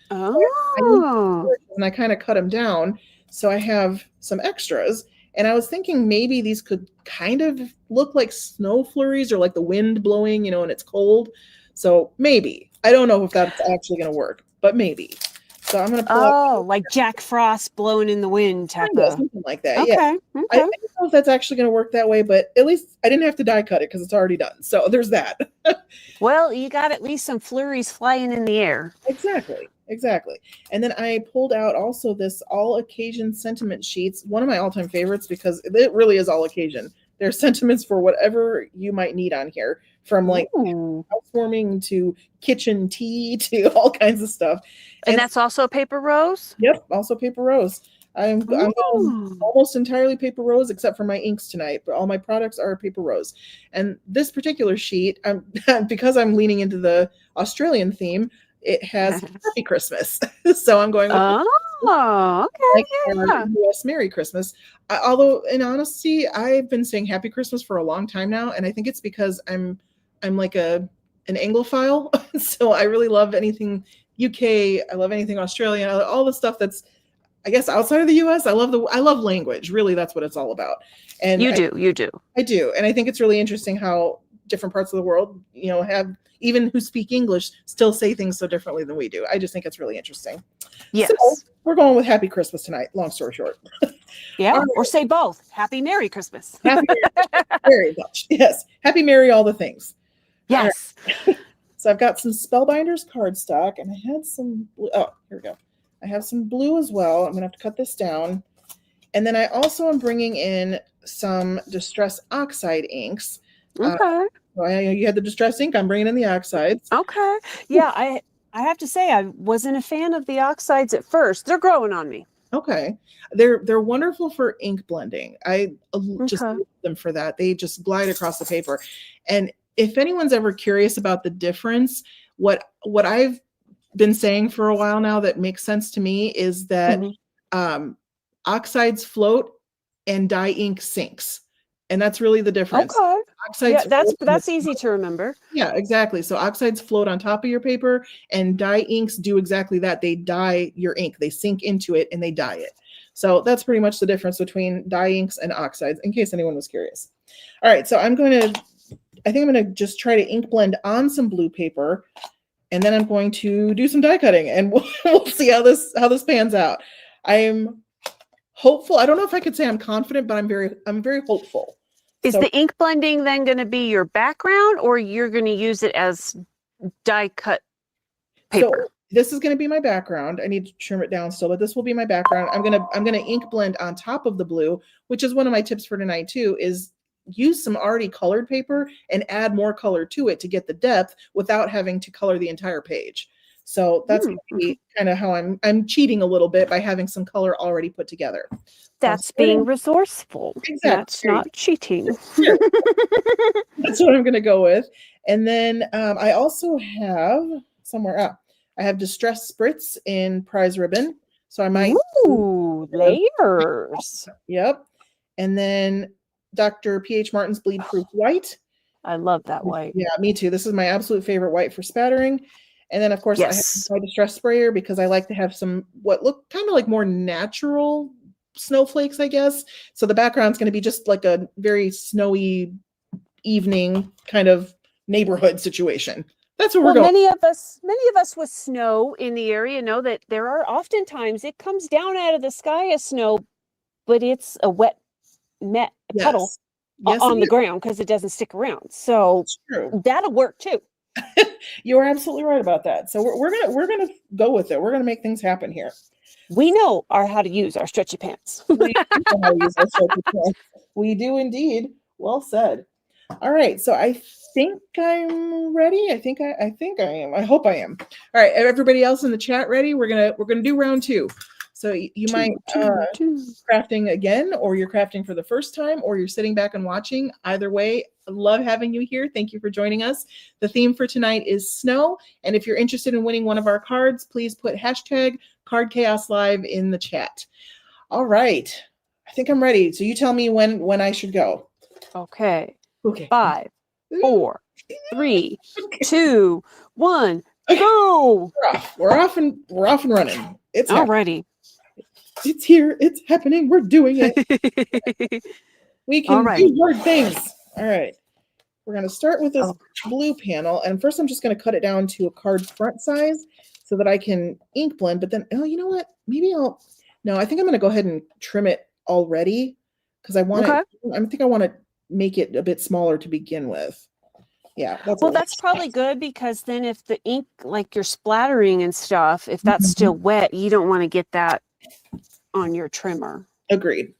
And I kind of cut them down, so I have some extras. And I was thinking maybe these could kind of look like snow flurries, or like the wind blowing, and it's cold. So maybe. I don't know if that's actually going to work, but maybe. So I'm going to pull out like Jack Frost blowing in the wind type of something like that. Okay. I don't know if that's actually going to work that way, but at least I didn't have to die cut it because it's already done. So there's that. Well, you got at least some flurries flying in the air. Exactly. And then I pulled out also this all occasion sentiment sheets, one of my all-time favorites, because it really is all occasion. There's sentiments for whatever you might need on here, from like housewarming to kitchen tea to all kinds of stuff. And that's also Paper Rose? Yep, also Paper Rose. I'm almost entirely Paper Rose except for my inks tonight, but all my products are Paper Rose. And this particular sheet, because I'm leaning into the Australian theme, it has Happy Christmas. So I'm going with US Merry Christmas. Although in honesty, I've been saying Happy Christmas for a long time now, and I think it's because I'm like an Anglophile. So I really love anything UK, I love anything Australian, all the stuff that's, I guess, outside of the US. I love language. Really, that's what it's all about. And you do. I do. And I think it's really interesting how different parts of the world, have, even who speak English, still say things so differently than we do. I just think it's really interesting. Yes. So we're going with Happy Christmas tonight. Long story short. Yeah, Right. or say both. Happy Merry Christmas. Happy Merry, very much. Yes. Happy Merry all the things. Yes. Right. So I've got some Spellbinders cardstock, and I had some blue. Oh, here we go. I have some blue as well. I'm going to have to cut this down. And then I also am bringing in some Distress Oxide inks. Okay. You had the Distress ink. I'm bringing in the oxides. Okay. Yeah, I have to say I wasn't a fan of the oxides at first. They're growing on me. Okay. They're wonderful for ink blending. I just love them for that. They just glide across the paper. And if anyone's ever curious about the difference, what I've been saying for a while now that makes sense to me is that oxides float and dye ink sinks. And that's really the difference. Okay. Oxides that's easy to remember. Yeah, exactly. So oxides float on top of your paper, and dye inks do exactly that. They dye your ink. They sink into it and they dye it. So that's pretty much the difference between dye inks and oxides, in case anyone was curious. All right, so I think I'm going to just try to ink blend on some blue paper, and then I'm going to do some die cutting, and we'll see how this pans out. I'm hopeful. I don't know if I could say I'm confident, but I'm very hopeful. Is the ink blending then going to be your background, or you're going to use it as die cut paper? So this is going to be my background. I need to trim it down still, but this will be my background. I'm going to ink blend on top of the blue, which is one of my tips for tonight too, is use some already colored paper and add more color to it to get the depth without having to color the entire page. So that's going to be kind of how I'm cheating a little bit by having some color already put together. That's being resourceful. Exactly. That's not cheating. That's what I'm going to go with. And then I also have somewhere I have Distress Spritz in Prize Ribbon. So I might. Ooh, layers. Yep. And then Dr. P.H. Martin's Bleed Proof White. I love that white. Yeah, me too. This is my absolute favorite white for spattering. And then, of course, I have my Distress Sprayer because I like to have some what look kind of like more natural snowflakes, I guess. So the background's going to be just like a very snowy evening kind of neighborhood situation. That's what we're going. Many of us with snow in the area know that there are oftentimes it comes down out of the sky as snow, but it's a wet puddle on the ground because it doesn't stick around. So that'll work too. You're absolutely right about that. So we're gonna go with it. We're gonna make things happen here. We know how to use our stretchy pants. We do indeed. Well said. All right. So I think I'm ready. I think I am. I hope I am. All right. Everybody else in the chat ready? We're gonna do round 2. So you might crafting again, or you're crafting for the first time, or you're sitting back and watching. Either way, I love having you here. Thank you for joining us. The theme for tonight is snow. And if you're interested in winning one of our cards, please put #CardChaosLive in the chat. All right. I think I'm ready. So you tell me when I should go. Okay. 5, 4, 3, 2, 1, go. We're off and running. It's already. It's here. It's happening. We're doing it. We can do hard things. All right. We're going to start with this blue panel. And first, I'm just going to cut it down to a card front size so that I can ink blend. But then, you know what? Maybe I think I'm going to go ahead and trim it already because I think I want to make it a bit smaller to begin with. Yeah. That's probably good because then if the ink, like you're splattering and stuff, if that's still wet, you don't want to get that on your trimmer. Agreed.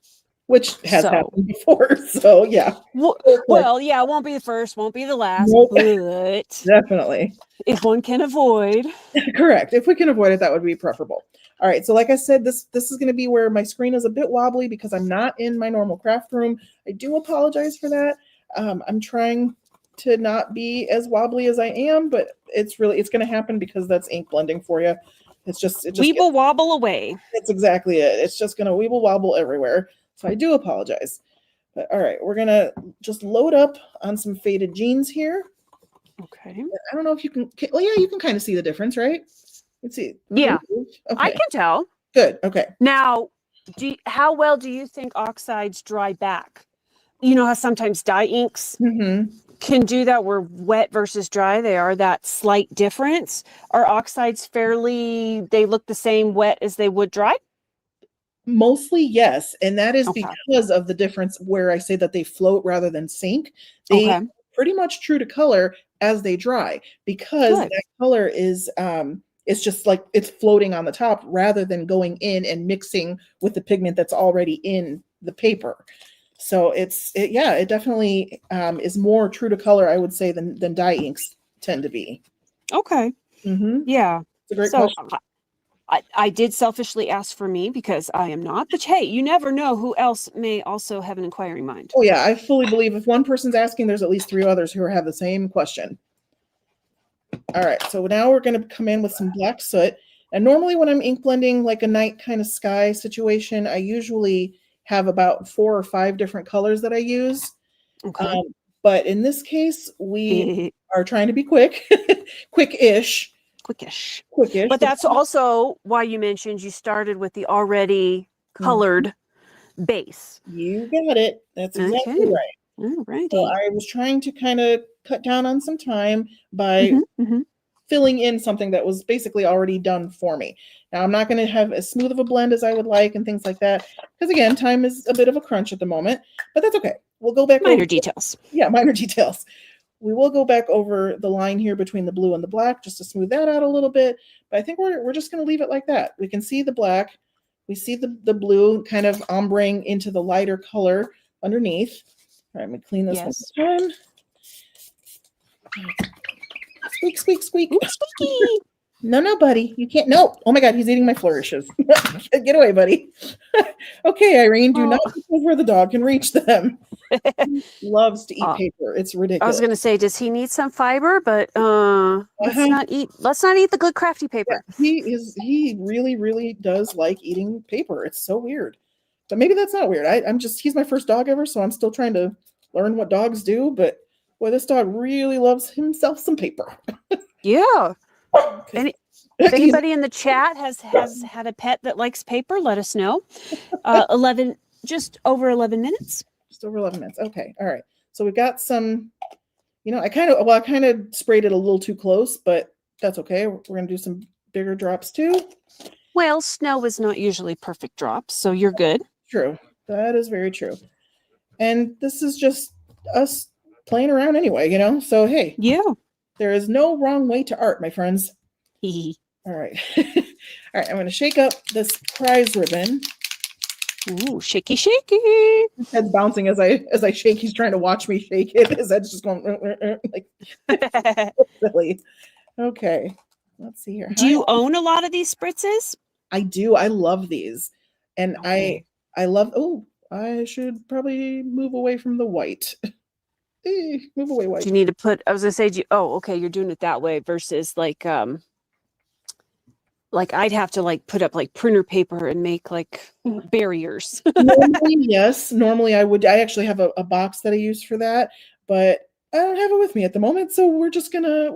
Which has happened before. So yeah. Well, yeah, it won't be the first, won't be the last. Nope. But definitely. If one can avoid. Correct. If we can avoid it, that would be preferable. All right. So like I said, this is going to be where my screen is a bit wobbly because I'm not in my normal craft room. I do apologize for that. I'm trying to not be as wobbly as I am, but it's going to happen because that's ink blending for you. It just weeble wobble away. That's exactly it. It's just going to weeble wobble everywhere. So I do apologize. But all right, we're going to just load up on some faded jeans here. Okay. I don't know if you can, you can kind of see the difference, right? Let's see. Yeah, okay. I can tell. Good. Okay. Now, how well do you think oxides dry back? You know how sometimes dye inks can do that where wet versus dry, they are that slight difference. Are oxides they look the same wet as they would dry? Mostly, yes. And that is Okay. because of the difference where I say that they float rather than sink. They Okay. pretty much true to color as they dry, because Good. that color is it's just like it's floating on the top rather than going in and mixing with the pigment that's already in the paper. So it definitely is more true to color, I would say, than dye inks tend to be. Okay. Mm-hmm. Yeah. It's a great So question. I did selfishly ask for me because I am not, but hey, you never know who else may also have an inquiring mind. Oh yeah, I fully believe if one person's asking, there's at least 3 others who have the same question. All right, so now we're going to come in with some black soot. And normally when I'm ink blending like a night kind of sky situation, I usually have about 4 or 5 different colors that I use. Okay. But in this case, we are trying to be quick, quick-ish. Quickish. Quickish. But that's also why you mentioned you started with the already colored base. You got it. That's exactly Okay. right. All righty. So I was trying to kind of cut down on some time by filling in something that was basically already done for me. Now, I'm not going to have as smooth of a blend as I would like and things like that, because again, time is a bit of a crunch at the moment, but that's okay. We'll go back minor details. Yeah, minor details. We will go back over the line here between the blue and the black just to smooth that out a little bit, but I think we're just going to leave it like that. We can see the black, we see the blue kind of ombreing into the lighter color underneath. All right, I'm going to clean this one more time. Squeak, squeak, squeak. Ooh, squeaky. No, buddy. You can't. No. Oh my God, he's eating my flourishes. Get away, buddy. Okay, Irene, do not go where the dog can reach them. He loves to eat paper. It's ridiculous. I was going to say, does he need some fiber? But let's not eat the good crafty paper. Yeah, he really, really does like eating paper. It's so weird. But maybe that's not weird. He's my first dog ever, so I'm still trying to learn what dogs do. But boy, this dog really loves himself some paper. Yeah. If anybody in the chat has had a pet that likes paper, let us know. Just over 11 minutes. Just over 11 minutes. Okay. All right. So we've got some, I kind of sprayed it a little too close, but that's okay. We're going to do some bigger drops too. Well, snow is not usually perfect drops, so you're good. True. That is very true. And this is just us playing around anyway, So, hey. Yeah. There is no wrong way to art, my friends. All right. All right. I'm going to shake up this prize ribbon. Ooh, shaky, shaky. His head's bouncing as I shake. He's trying to watch me shake it. His head's just going like silly. Okay. Let's see here. Do you own a lot of these spritzes? I do. I love these. And I love, I should probably move away from the white. Move away, white. Do you need to put, I was going to say, okay, you're doing it that way versus like I'd have to put up printer paper and make barriers. Normally, yes. Normally I would. I actually have a box that I use for that, but I don't have it with me at the moment. So we're just gonna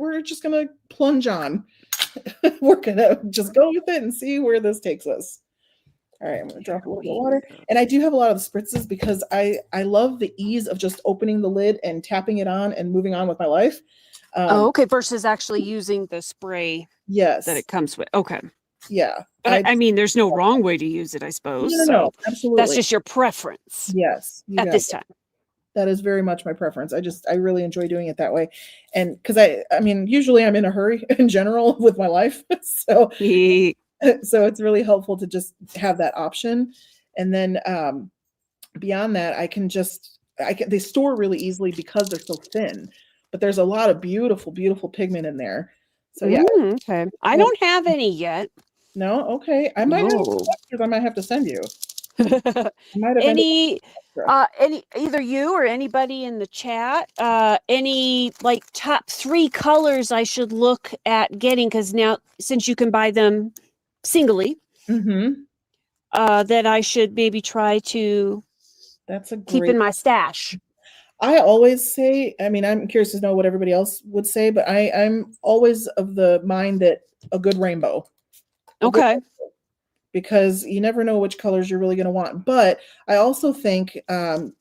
plunge on. We're gonna just go with it and see where this takes us. All right, I'm gonna drop a little bit of water. And I do have a lot of the spritzes because I love the ease of just opening the lid and tapping it on and moving on with my life. Okay. Versus actually using the spray. Yes. That it comes with. Okay. Yeah. But I mean, there's no wrong way to use it, I suppose. No, absolutely. That's just your preference. Yes. At this time. That is very much my preference. I really enjoy doing it that way. And because I mean, usually I'm in a hurry in general with my life. So it's really helpful to just have that option. And then beyond that, they store really easily because they're so thin, but there's a lot of beautiful, beautiful pigment in there. So yeah. Okay. I don't have any yet. No. Okay. I might have to send you. Any either you or anybody in the chat, any top 3 colors I should look at getting, because now since you can buy them singly, that I should maybe try to keep in my stash. I always say, I mean, I'm curious to know what everybody else would say, but I'm always of the mind that a good rainbow. Okay. Because you never know which colors you're really going to want. But I also think, are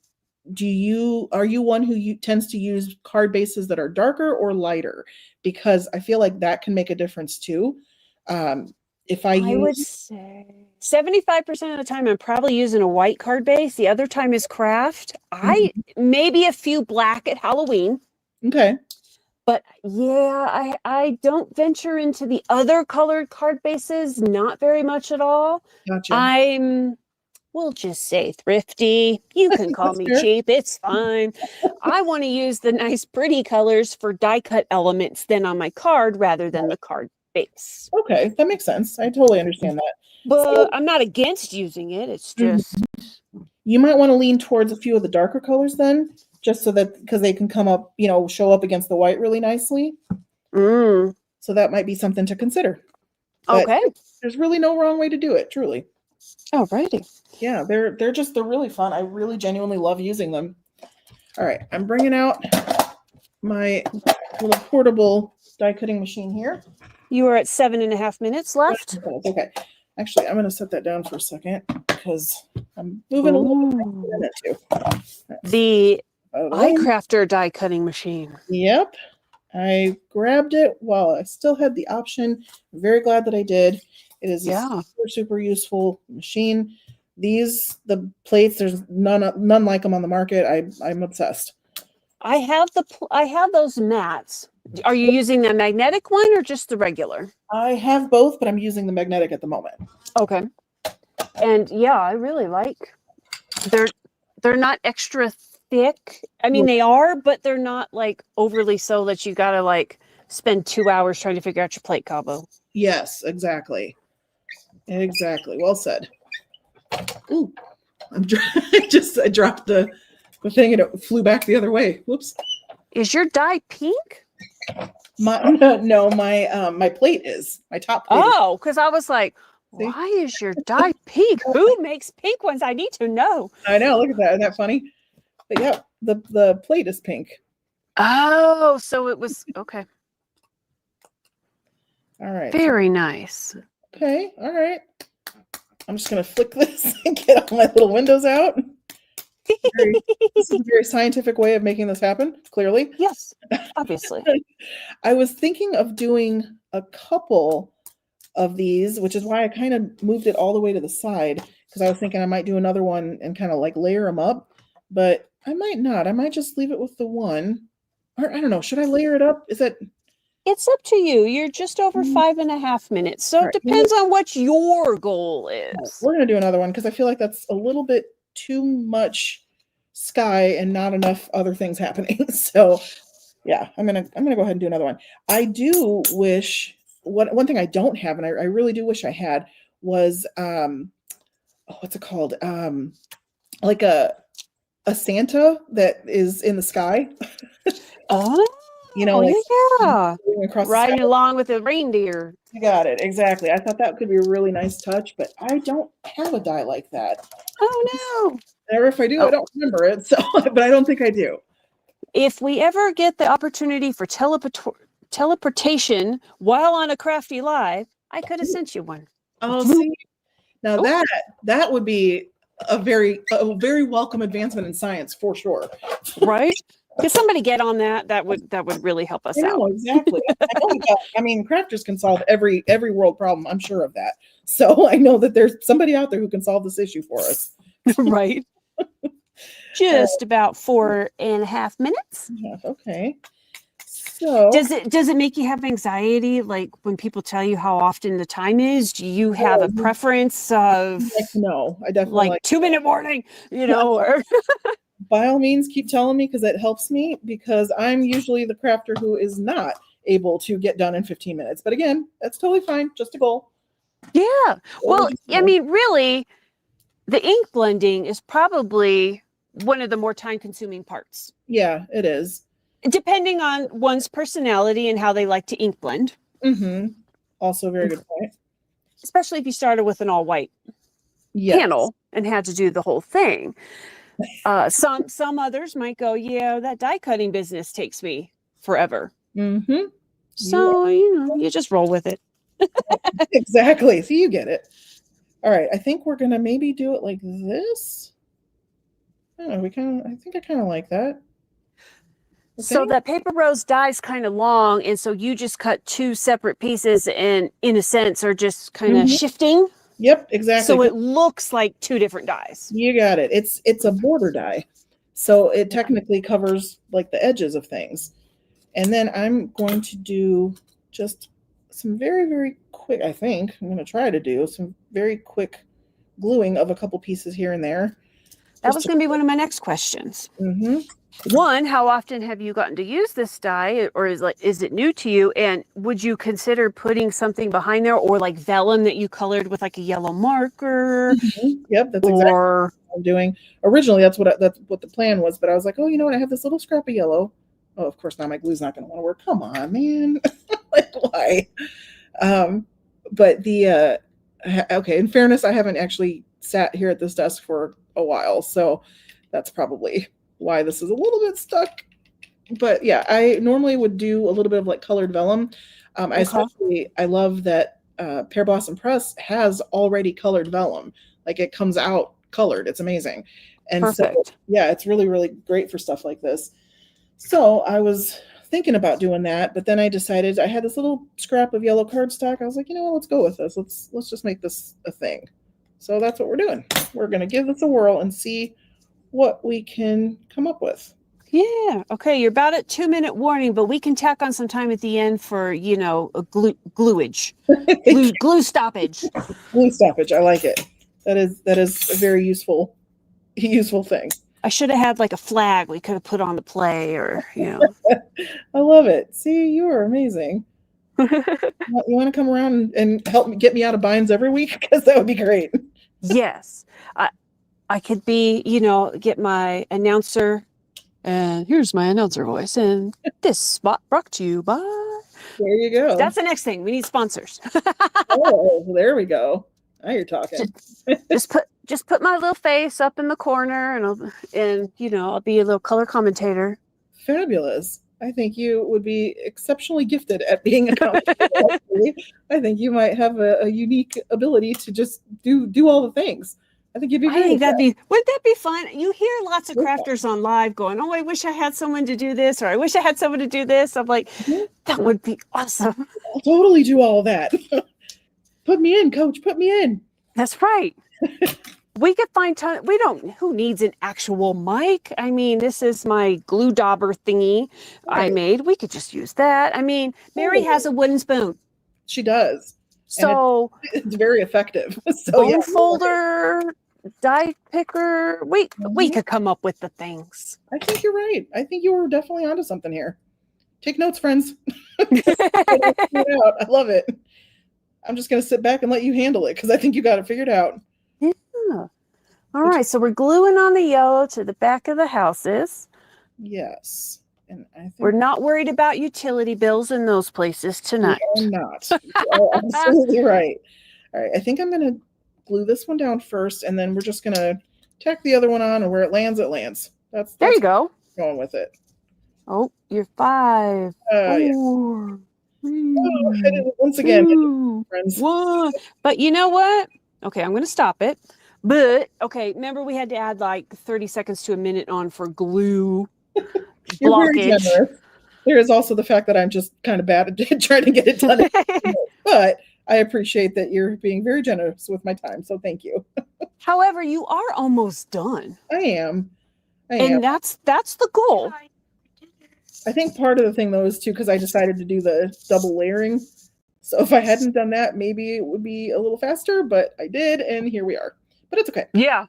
you one who tends to use card bases that are darker or lighter? Because I feel like that can make a difference too. if I would use, say 75% of the time I'm probably using a white card base. The other time is craft. Maybe a few black at Halloween. okay. But yeah, I don't venture into the other colored card bases, not very much at all. Gotcha. We'll just say thrifty. You can call That's me fair. cheap. It's fine. I want to use the nice, pretty colors for die cut elements then on my card rather than the card base. Okay, that makes sense. I totally understand that. But I'm not against using it. It's just you might want to lean towards a few of the darker colors then, just so that because they can come up, show up against the white really nicely. So that might be something to consider. But okay. There's really no wrong way to do it, truly. Alrighty. Yeah, they're really fun. I really genuinely love using them. All right, I'm bringing out my little portable die cutting machine here. You are at 7.5 minutes left. Okay. Actually, I'm going to set that down for a second because I'm moving a little bit too. The iCrafter die cutting machine. Yep. I grabbed it while I still had the option. I'm very glad that I did. It is a super, super useful machine. The plates, there's none like them on the market. I'm obsessed. I have those mats. Are you using the magnetic one or just the regular? I have both, but I'm using the magnetic at the moment. Okay. And yeah, I really like. They're not extra thick. I mean, they are, but they're not like overly so that you gotta like spend 2 hours trying to figure out your plate combo. Yes, exactly. Exactly. Well said. Ooh, I dropped the thing and it flew back the other way. Whoops. Is your die pink? My plate is. My top plate. Oh, because I was like, why is your die pink? Who makes pink ones? I need to know. I know. Look at that. Isn't that funny? But yeah, the plate is pink. Oh, so it was okay. All right. Very nice. Okay. All right. I'm just gonna flick this and get all my little windows out. This is a very scientific way of making this happen, clearly. Yes, obviously. I was thinking of doing a couple of these, which is why I kind of moved it all the way to the side, because I was thinking I might do another one and kind of like layer them up, but I might not. I might just leave it with the one. Or I don't know. Should I layer it up? Is it? It's up to you. You're just over 5.5 minutes. So it depends on what your goal is. We're going to do another one because I feel like that's a little bit too much sky and not enough other things happening. So yeah, I'm going to go ahead and do another one. I do wish one thing I don't have, and I really do wish I had, was what's it called? Like a Santa that is in the sky. Oh. Riding along with a reindeer. You got it. Exactly. I thought that could be a really nice touch, but I don't have a die like that. Oh, no. Or if I do, I don't remember it. So, but I don't think I do. If we ever get the opportunity for teleportation while on a Crafty Live, I could have sent you one. Oh, see? Now that would be a very welcome advancement in science for sure. Right? Could somebody get on that? That would really help us out. Exactly. I mean, crafters can solve every world problem. I'm sure of that. So I know that there's somebody out there who can solve this issue for us. Right. Just about 4.5 minutes. Okay. So does it make you have anxiety, like when people tell you how often the time is? Do you have a preference of no, I definitely like 2-minute warning, or by all means keep telling me, because it helps me, because I'm usually the crafter who is not able to get done in 15 minutes. But again, that's totally fine. Just a goal. Yeah. Well, I mean, really, the ink blending is probably one of the more time-consuming parts. Yeah, it is. Depending on one's personality and how they like to ink blend. Mm-hmm. Also a very good point. Especially if you started with an all-white panel and had to do the whole thing. Some others might go, yeah, that die cutting business takes me forever. Mm-hmm. So, you just roll with it. Exactly. So you get it. All right. I think we're going to maybe do it like this. I think I kind of like that. So that paper rose die is kind of long, and so you just cut 2 separate pieces and, in a sense, are just kind of shifting. Yep, exactly. So it looks like 2 different dies. You got it. It's a border die. So it technically covers like the edges of things. And then I'm going to do just some very, very quick, I think, I'm going to try to do some very quick gluing of a couple pieces here and there. That was going to be one of my next questions. One, how often have you gotten to use this die, or is it new to you? And would you consider putting something behind there, or like vellum that you colored with like a yellow marker? Yep, that's exactly what I'm doing. Originally, that's what the plan was, but I was like, oh, you know what? I have this little scrap of yellow. Oh, of course, now my glue's not going to want to work. Come on, man. Like, why? But okay, in fairness, I haven't actually sat here at this desk for a while, so that's probably why this is a little bit stuck. But yeah, I normally would do a little bit of like colored vellum. I love that Pear Blossom Press has already colored vellum. Like, it comes out colored. It's amazing. And Perfect. So yeah, it's really, really great for stuff like this. So I was thinking about doing that, but then I decided, I had this little scrap of yellow cardstock. I was like, you know what, let's go with this. Let's just make this a thing. So that's what we're doing. We're going to give this a whirl and see what we can come up with. Yeah. Okay. You're about at 2-minute warning, but we can tack on some time at the end for, a gluage, glue stoppage. Glue stoppage. I like it. That is a very useful thing. I should have had like a flag we could have put on the play, or, I love it. See, you are amazing. You want to come around and help me get me out of binds every week? Because that would be great. Yes. I could be, get my announcer, and here's my announcer voice, and this spot brought to you by. There you go. That's the next thing. We need sponsors. Oh, there we go. Now you're talking. Just put my little face up in the corner, and I'll be a little color commentator. Fabulous. I think you would be exceptionally gifted at being a commentator. I think you might have a unique ability to just do all the things. I think you'd be. Wouldn't that be fun? You hear lots of crafters on live going, "Oh, I wish I had someone to do this," or "I wish I had someone to do this." I'm like, that would be awesome. I'll totally do all of that. Put me in, coach. Put me in. That's right. We could find who needs an actual mic? I mean, this is my glue dauber thingy I made. We could just use that. I mean, Mary has a wooden spoon. She does. So it's very effective. So bone folder, die picker. We could come up with the things. I think you're right. I think you were definitely onto something here. Take notes, friends. I love it. I'm just going to sit back and let you handle it, because I think you got it figured out. Yeah. All right. So we're gluing on the yellow to the back of the houses. Yes. And I think we're not worried about utility bills in those places tonight. We are not. You are absolutely right. All right. I think I'm going to glue this one down first, and then we're just going to tack the other one on, and where it lands, it lands. There you go. Going with it. Oh, you're 5. Yeah. Once again, 2, friends. 1. But you know what? Okay, I'm going to stop it. But, okay, remember we had to add like 30 seconds to a minute on for glue You're blockage. Very generous. There is also the fact that I'm just kind of bad at trying to get it done. But I appreciate that you're being very generous with my time. So thank you. However, you are almost done. I am. And that's the goal. I think part of the thing, though, is too, because I decided to do the double layering. So if I hadn't done that, maybe it would be a little faster, but I did, and here we are. But it's okay. Yeah.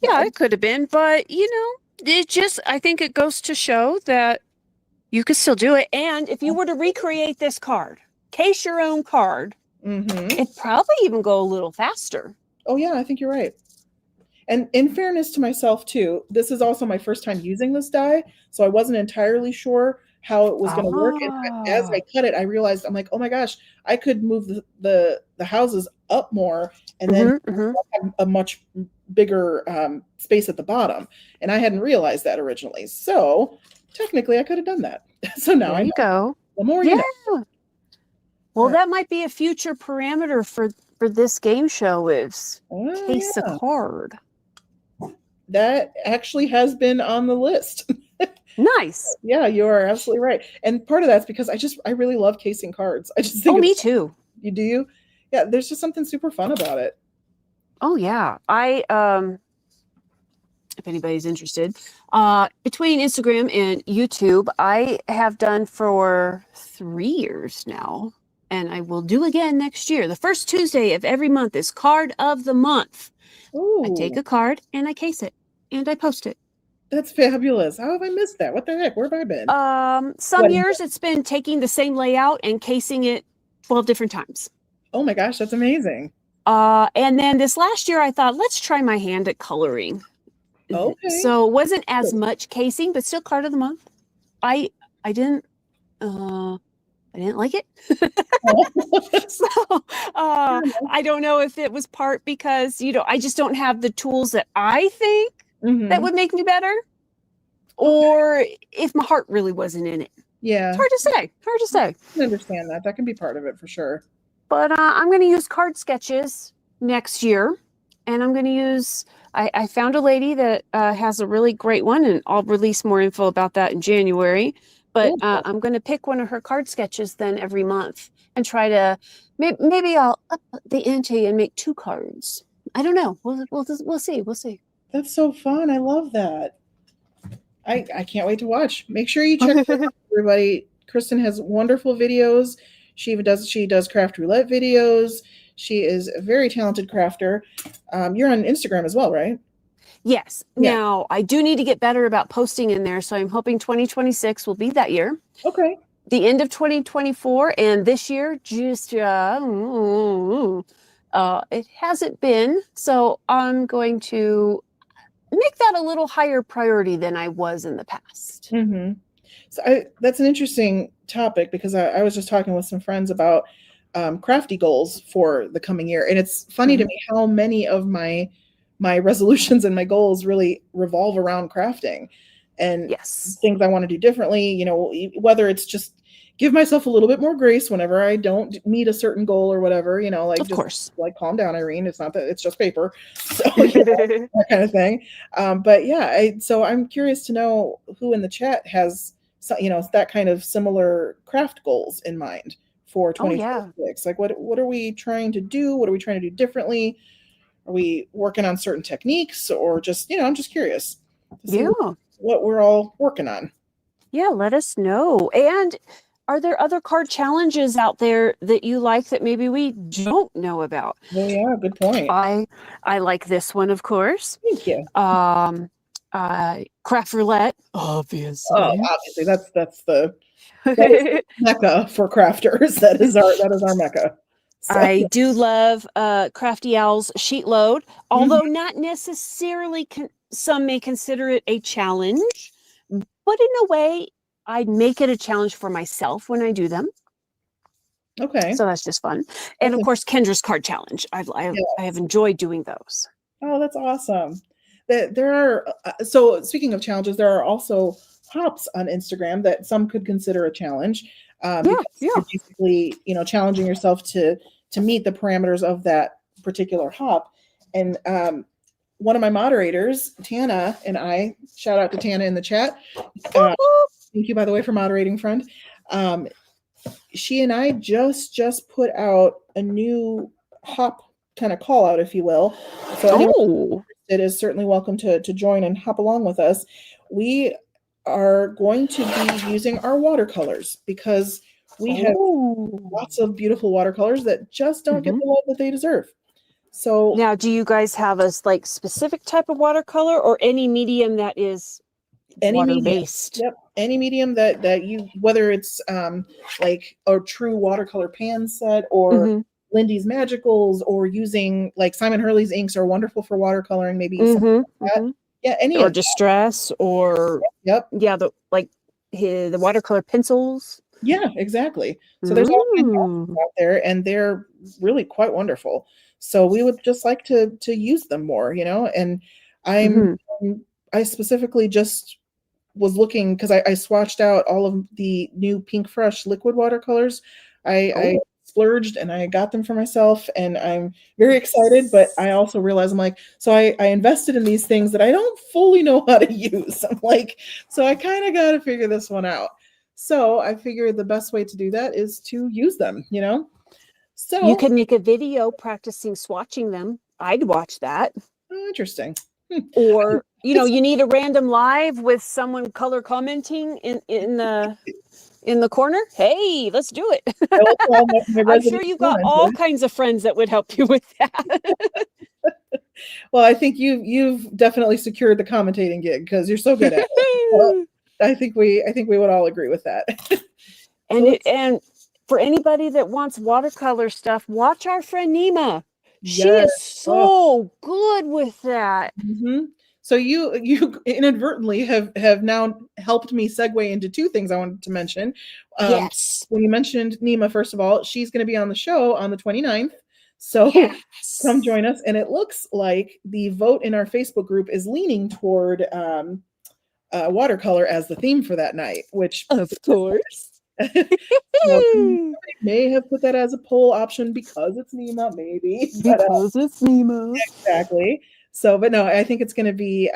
Yeah, it could have been, but, I think it goes to show that you could still do it. And if you were to recreate this card, case your own card, it'd probably even go a little faster. Oh, yeah, I think you're right. And in fairness to myself, too, this is also my first time using this die, so I wasn't entirely sure how it was going to work. And as I cut it, I realized, I'm like, oh my gosh, I could move the houses up more and then have a much bigger space at the bottom. And I hadn't realized that originally. So technically, I could have done that. So now there you go. The more you know. Well, that might be a future parameter for this game show is case a card. That actually has been on the list. Nice. Yeah, you are absolutely right. And part of that's because I really love casing cards. I just think me too. You do? Yeah, there's just something super fun about it. Oh yeah. If anybody's interested, between Instagram and YouTube, I have done for 3 years now, and I will do again next year. The first Tuesday of every month is card of the month. Ooh, I take a card and I case it and I post it. That's fabulous. How have I missed that? What the heck? Where have I been? Some years it's been taking the same layout and casing it 12 different times. Oh my gosh, that's amazing. And then this last year I thought, let's try my hand at coloring. Okay. So it wasn't as much casing, but still card of the month. I didn't like it. So I don't know if it was part because, I just don't have the tools that I think that would make me better, or if my heart really wasn't in it. Yeah. It's hard to say. I can understand that. That can be part of it for sure. But I'm going to use card sketches next year, and I'm going to use, I found a lady that has a really great one, and I'll release more info about that in January. But I'm going to pick one of her card sketches then every month and try to, maybe I'll up the ante and make 2 cards. I don't know. We'll see. That's so fun. I love that. I can't wait to watch. Make sure you check her out, everybody. Kristin has wonderful videos. She does craft roulette videos. She is a very talented crafter. You're on Instagram as well, right? Yes. Yeah. Now, I do need to get better about posting in there, so I'm hoping 2026 will be that year. Okay. The end of 2024 and this year, just it hasn't been. So I'm going to make that a little higher priority than I was in the past. Mm-hmm. So that's an interesting topic because I was just talking with some friends about crafty goals for the coming year. And it's funny to me how many of my resolutions and my goals really revolve around crafting and things I want to do differently, whether it's just give myself a little bit more grace whenever I don't meet a certain goal or whatever, like, of course, like, calm down, Irene. It's not that, it's just paper. So, that kind of thing. But yeah, so I'm curious to know who in the chat has, that kind of similar craft goals in mind for 2026. Like, what are we trying to do? What are we trying to do differently? Are we working on certain techniques or just, I'm just curious to see what we're all working on. Yeah, let us know. And are there other card challenges out there that you like that maybe we don't know about? Oh, yeah, good point. I like this one, of course. Thank you. Craft roulette, obviously. Oh, obviously, that's the mecca for crafters. That is our mecca. So. I do love Crafty Owl's sheet load, although not necessarily. Some may consider it a challenge, but in a way, I make it a challenge for myself when I do them. Okay. So that's just fun. And of course, Kendra's card challenge. I have enjoyed doing those. Oh, that's awesome. There are, so speaking of challenges, there are also hops on Instagram that some could consider a challenge. You're basically, challenging yourself to meet the parameters of that particular hop. And one of my moderators, Tana, and I, shout out to Tana in the chat. Thank you, by the way, for moderating, friend. She and I just put out a new hop kind of call out, if you will. So anyone that is certainly welcome to join and hop along with us. We are going to be using our watercolors because we have lots of beautiful watercolors that just don't get the love that they deserve. So now, do you guys have a specific type of watercolor or any medium that is water-based? Yep, any medium that you, whether it's like a true watercolor pan set or Lindy's Magicals or using like Simon Hurley's inks are wonderful for watercoloring. Maybe something like that. Yeah, any or distress or the watercolor pencils. Yeah, exactly. So there's all kinds of options out there, and they're really quite wonderful. So we would just like to use them more, And I specifically just was looking because I swatched out all of the new Pink Fresh liquid watercolors. I splurged and I got them for myself, and I'm very excited, but I also realize I'm like, so I invested in these things that I don't fully know how to use. I'm like, so I kind of got to figure this one out. So I figured the best way to do that is to use them, So you could make a video practicing swatching them. I'd watch that. Oh, interesting. Or, you need a random live with someone color commenting in the corner. Hey, let's do it. I'm sure you've got all kinds of friends that would help you with that. Well, I think you've definitely secured the commentating gig because you're so good at it. Well, I think we would all agree with that. And for anybody that wants watercolor stuff, watch our friend Nima. She is so good with that. Mm-hmm. So you inadvertently have now helped me segue into two things I wanted to mention. Yes. When you mentioned Nima, first of all, she's going to be on the show on the 29th. So come join us. And it looks like the vote in our Facebook group is leaning toward watercolor as the theme for that night, which of course. Somebody may have put that as a poll option because it's Nima, maybe. Because it's Nima. Exactly. So, but no, I think it's going to be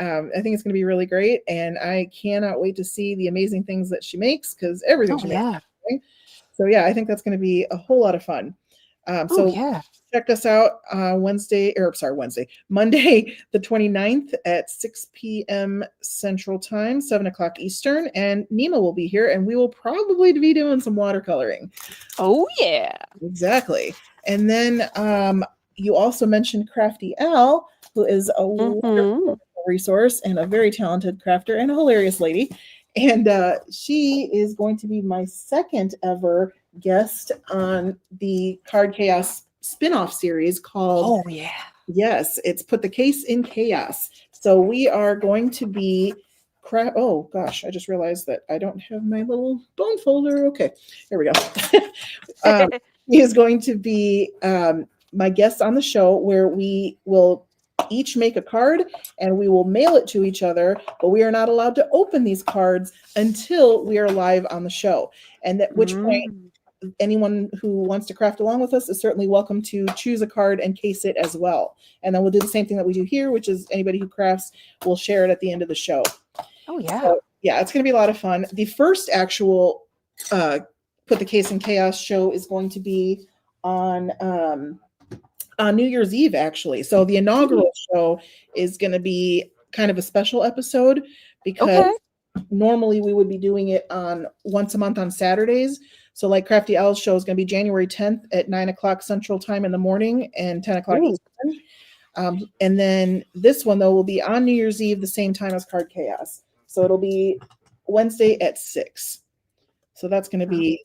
really great, and I cannot wait to see the amazing things that she makes because everything she makes. So yeah, I think that's going to be a whole lot of fun. Check us out Monday, the 29th at 6 p.m. Central Time, 7 o'clock Eastern, and Nima will be here, and we will probably be doing some watercoloring. Oh, yeah. Exactly. And then you also mentioned Crafty Al, who is a wonderful resource and a very talented crafter and a hilarious lady. And she is going to be my second ever guest on the Card Chaos spin-off series called it's Put the Case in Chaos. So we are going to be oh gosh, I just realized that I don't have my little bone folder. Okay, here we go. He is going to be my guest on the show, where we will each make a card and we will mail it to each other, but we are not allowed to open these cards until we are live on the show, and at which point anyone who wants to craft along with us is certainly welcome to choose a card and case it as well. And then we'll do the same thing that we do here, which is anybody who crafts will share it at the end of the show. Oh yeah. So, yeah, it's going to be a lot of fun. The first actual Put the Case in Chaos show is going to be on New Year's Eve, actually. So the inaugural show is going to be kind of a special episode because normally we would be doing it on once a month on Saturdays. So like Crafty Al's show is going to be January 10th at 9 o'clock Central Time in the morning and 10 o'clock Eastern. And then this one, though, will be on New Year's Eve, the same time as Card Chaos. So it'll be Wednesday at 6. So that's going to be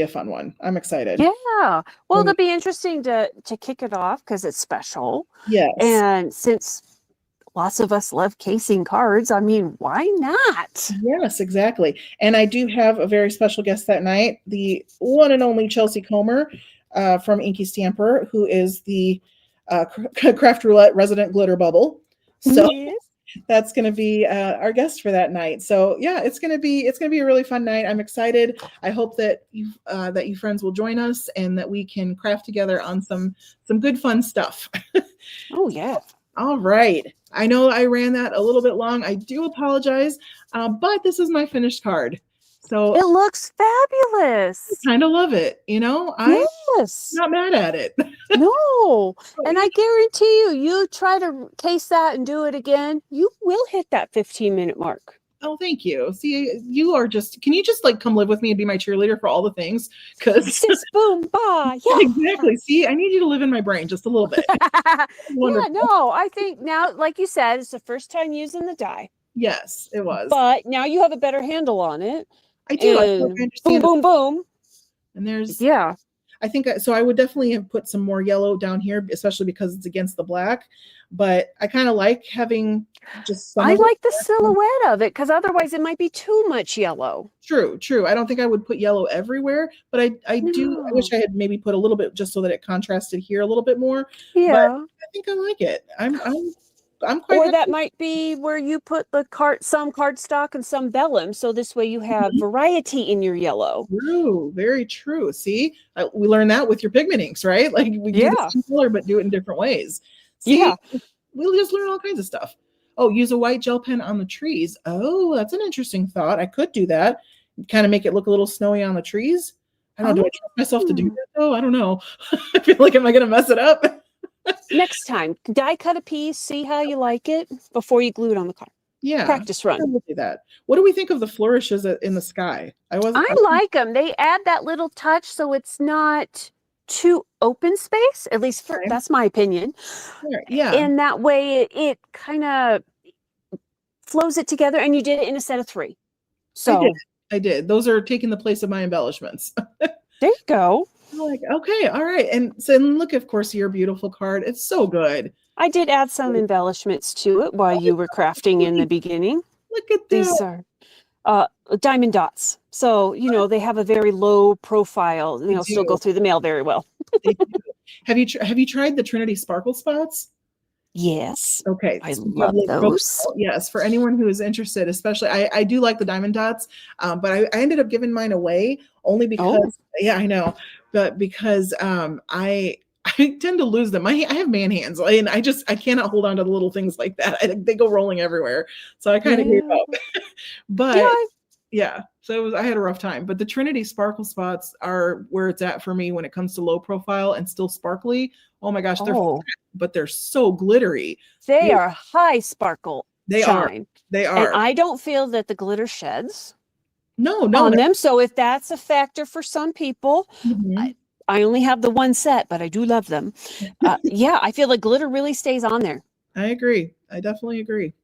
a fun one. I'm excited. Yeah. Well, it'll be interesting to kick it off because it's special. Yes. And since lots of us love casing cards, I mean, why not? Yes, exactly. And I do have a very special guest that night, the one and only Chelsea Comer from Inky Stamper, who is the Craft Roulette resident glitter bubble. So that's going to be our guest for that night. So yeah, it's going to be a really fun night. I'm excited. I hope that you friends will join us and that we can craft together on some good fun stuff. Oh yeah. All right. I know I ran that a little bit long. I do apologize, but this is my finished card. So it looks fabulous. I kind of love it. I'm not mad at it. No. And I guarantee you try to case that and do it again, you will hit that 15-minute mark. Oh, thank you. See, you are can you just come live with me and be my cheerleader for all the things? Because boom, bah. Yeah, exactly. See, I need you to live in my brain just a little bit. Yeah, no, I think now, like you said, it's the first time using the die. Yes, it was. But now you have a better handle on it. I do. I understand. Boom, boom, boom. And there's I think so. I would definitely have put some more yellow down here, especially because it's against the black. But I kind of like having just some. I like the silhouette of it because otherwise it might be too much yellow. True. I don't think I would put yellow everywhere, but I do. I wish I had maybe put a little bit just so that it contrasted here a little bit more. Yeah. But I think I like it. I'm I'm quite Or happy. that might be where you put some cardstock and some vellum. So this way you have variety in your yellow. True, very true. See, we learned that with your pigment inks, right? Like we do the same color, but do it in different ways. See, we just learn all kinds of stuff. Oh, use a white gel pen on the trees. Oh, that's an interesting thought. I could do that. Kind of make it look a little snowy on the trees. I don't know. Do I trust myself to do that though? I don't know. I feel like, am I going to mess it up? Next time, die cut a piece, see how you like it before you glue it on the card. Yeah. Practice run. We'll do that. What do we think of the flourishes in the sky? I like them. They add that little touch so it's not too open space, at least that's my opinion. Yeah. And that way it kind of flows it together, and you did it in a set of 3. So I did. Those are taking the place of my embellishments. There you go. Like, okay, all right. And so look, of course, your beautiful card. It's so good. I did add some embellishments to it while you were crafting in the beginning. Look at that. These are diamond dots. So, they have a very low profile. Still go through the mail very well. Have you tried the Trinity Sparkle Spots? Yes. Okay. I love those. Yes. For anyone who is interested, especially, I do like the diamond dots, but I ended up giving mine away only because, yeah, I know, but because I tend to lose them. I have man hands, and I cannot hold on to the little things like that. They go rolling everywhere. So I kind of gave up. But yeah, so I had a rough time. But the Trinity Sparkle Spots are where it's at for me when it comes to low profile and still sparkly. Oh my gosh, but they're so glittery. They are high sparkle. They shine. They are. And I don't feel that the glitter sheds. No. On them. So if that's a factor for some people, I only have the one set, but I do love them. Yeah, I feel like glitter really stays on there. I agree. I definitely agree.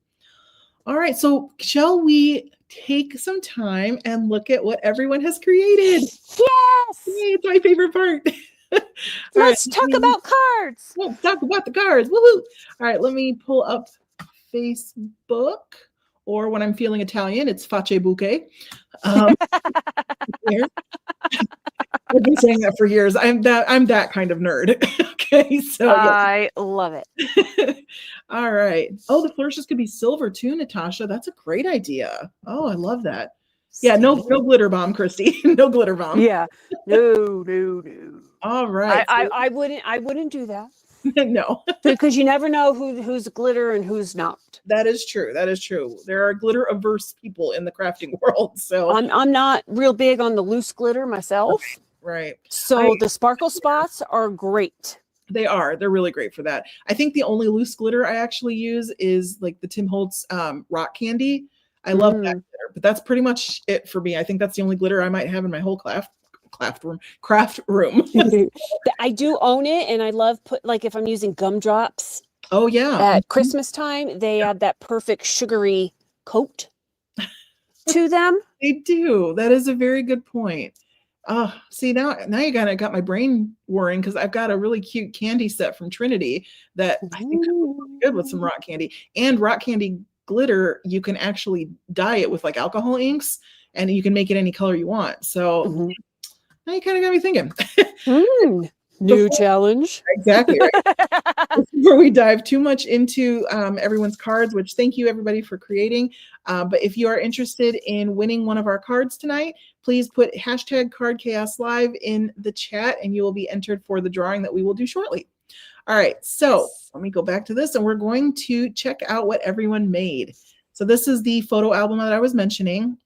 All right. So shall we take some time and look at what everyone has created? Yes. Yay, it's my favorite part. Let's talk about cards. Let's talk about the cards. Woohoo. All right. Let me pull up Facebook, or when I'm feeling Italian, it's Facebook. I've been saying that for years. I'm that kind of nerd. Okay, so I love it. All right. Oh, the flourishes could be silver too, Natasha. That's a great idea. Oh, I love that. Yeah, no glitter bomb, Christy. No glitter bomb. Yeah, no. All right. I wouldn't do that. No, because you never know who's glitter and who's not. That is true. That is true. There are glitter averse people in the crafting world. So I'm not real big on the loose glitter myself. Right. So the sparkle spots are great. They are. They're really great for that. I think the only loose glitter I actually use is like the Tim Holtz rock candy. I love that glitter, but that's pretty much it for me. I think that's the only glitter I might have in my whole craft room. I do own it, and I love if I'm using gumdrops. Oh yeah. At Christmas time, they add that perfect sugary coat to them. They do. That is a very good point. See, now you got my brain worrying, because I've got a really cute candy set from Trinity that I think could look really good with some rock candy. And rock candy glitter, you can actually dye it with like alcohol inks, and you can make it any color you want. So now you kind of got me thinking. New challenge. Exactly. Right. Before we dive too much into everyone's cards, which thank you everybody for creating. But if you are interested in winning one of our cards tonight, please put #CardChaosLive in the chat, and you will be entered for the drawing that we will do shortly. All right, so let me go back to this, and we're going to check out what everyone made. So this is the photo album that I was mentioning.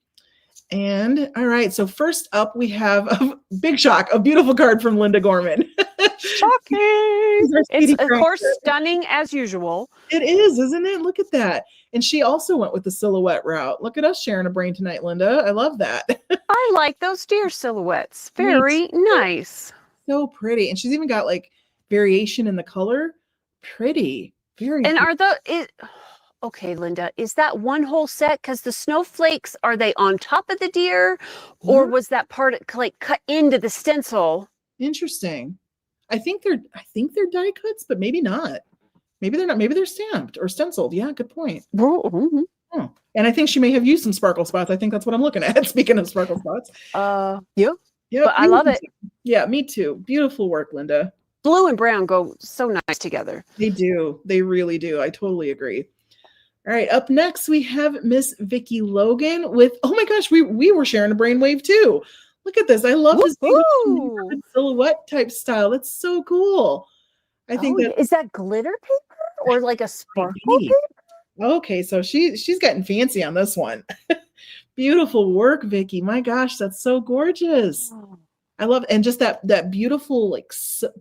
And all right, so first up we have a big shock, a beautiful card from Linda Gorman. Shocking. It's of course stunning as usual. It is, isn't it? Look at that. And she also went with the silhouette route. Look at us sharing a brain tonight, Linda. I love that. I like those deer silhouettes. Very nice. So pretty. And she's even got like variation in the color. Pretty. Very and pretty. Okay, Linda, is that one whole set? Because the snowflakes, are they on top of the deer, or was that part like cut into the stencil? Interesting. I think they're die cuts, but maybe not. Maybe they're not. Maybe they're stamped or stenciled. Yeah, good point. And I think she may have used some sparkle spots. I think that's what I'm looking at. Speaking of sparkle spots. Yeah. But I love it. Yeah, me too. Beautiful work, Linda. blue and brown go so nice together. They do. They really do. I totally agree. All right, up next we have Miss Vicki Logan with, oh my gosh, we were sharing a brainwave too. Look at this. I love this silhouette type style. That's so cool. I think is that glitter paper or like a sparkle paper? Okay, so she's getting fancy on this one. Beautiful work, Vicki. My gosh, that's so gorgeous. Oh. I love it. And just that beautiful like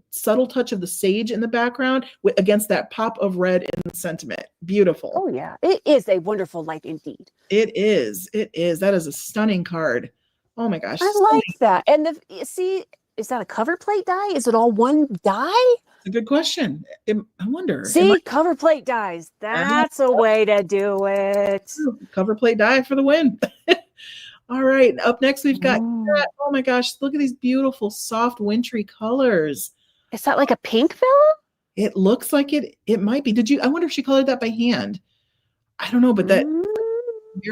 subtle touch of the sage in the background against that pop of red in the sentiment. Beautiful. Oh yeah, it is a wonderful light indeed. It is. It is. That is a stunning card. Oh my gosh. I like that. And is that a cover plate die? Is it all one die? A good question. I wonder. See, cover plate dies. That's a way to do it. Cover plate die for the win. All right. Up next, we've got, oh my gosh, look at these beautiful, soft, wintry colors. Is that like a pink vellum? It looks like it. It might be. I wonder if she colored that by hand. I don't know, but that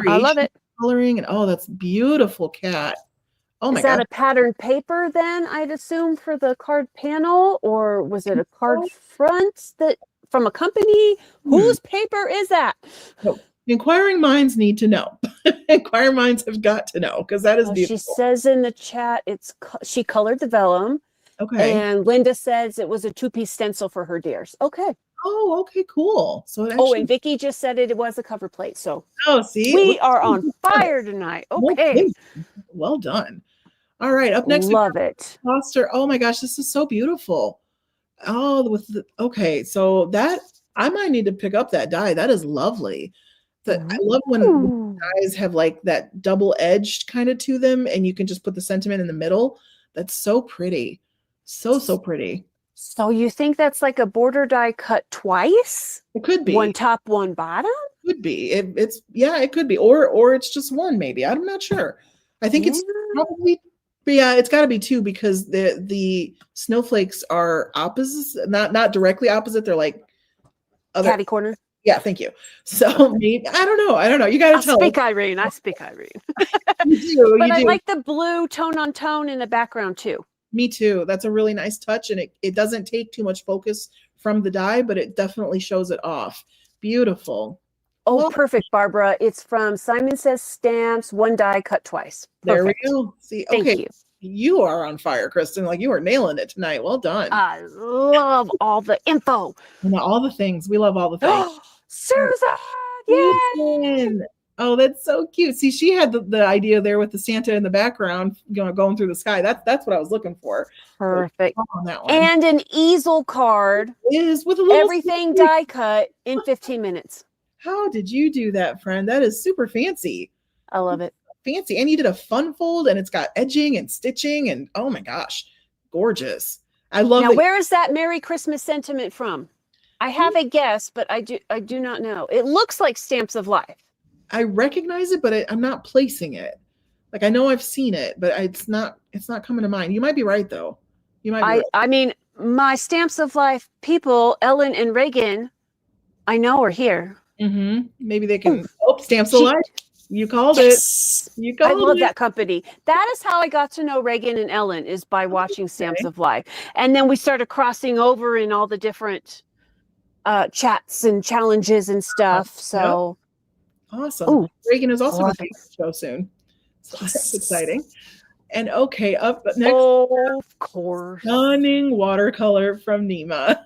I love it. Coloring and that's beautiful, cat. Oh my God. Is that a patterned paper then, I'd assume, for the card panel? Or was it a card front that from a company? Whose paper is that? Oh, inquiring minds need to know. Inquiring minds have got to know because that is beautiful. She says in the chat, she colored the vellum. Okay. And Linda says it was a 2-piece stencil for her dears. Okay. Oh, okay, cool. So it actually... and Vicki just said it was a cover plate. So see, we are on fire tonight. Okay. Well done. All right, up next, love it. Foster. Oh my gosh, this is so beautiful. Okay, so that I might need to pick up that die. That is lovely. I love when dies have like that double-edged kind of to them, and you can just put the sentiment in the middle. That's so pretty. So pretty. So you think that's like a border die cut twice? It could be. One top, one bottom? Could be. It could be. Or it's just one, maybe. I'm not sure. I think it's probably, it's got to be two because the snowflakes are opposites, not directly opposite. They're like catty corner. Yeah, thank you. So maybe I don't know. You got to tell. I speak Irene. You do. But I like the blue tone on tone in the background too. Me too. That's a really nice touch, and it doesn't take too much focus from the die, but it definitely shows it off. Beautiful. Oh, perfect, Barbara. It's from Simon Says Stamps, one die cut twice. Perfect. There we go. See, Thank you. You are on fire, Kristin. Like you are nailing it tonight. Well done. I love all the info. All the things. We love all the things. Susan! Yay! Oh, that's so cute. See, she had the idea there with the Santa in the background, going through the sky. That's what I was looking for. Perfect. On that one. And an easel card is with a little everything die cut in 15 minutes. How did you do that, friend? That is super fancy. I love it. Fancy. And you did a fun fold, and it's got edging and stitching, and oh my gosh, gorgeous. I love it. Now, where is that Merry Christmas sentiment from? I have a guess, but I do not know. It looks like Stamps of Life. I recognize it, but I'm not placing it. Like I know I've seen it, but it's not coming to mind. You might be right though. You might be right. I mean, my Stamps of Life people, Ellen and Reagan, I know are here. Mm-hmm. Maybe they can. Stamps of Life. You called it. You called it. I love that company. That is how I got to know Reagan and Ellen, is by watching Stamps of Life. And then we started crossing over in all the different chats and challenges and stuff. So. Yep. Awesome. Ooh, Reagan is also going to be on the show soon. So that's exciting. And okay, up next. Oh, of course. Stunning watercolor from Nima,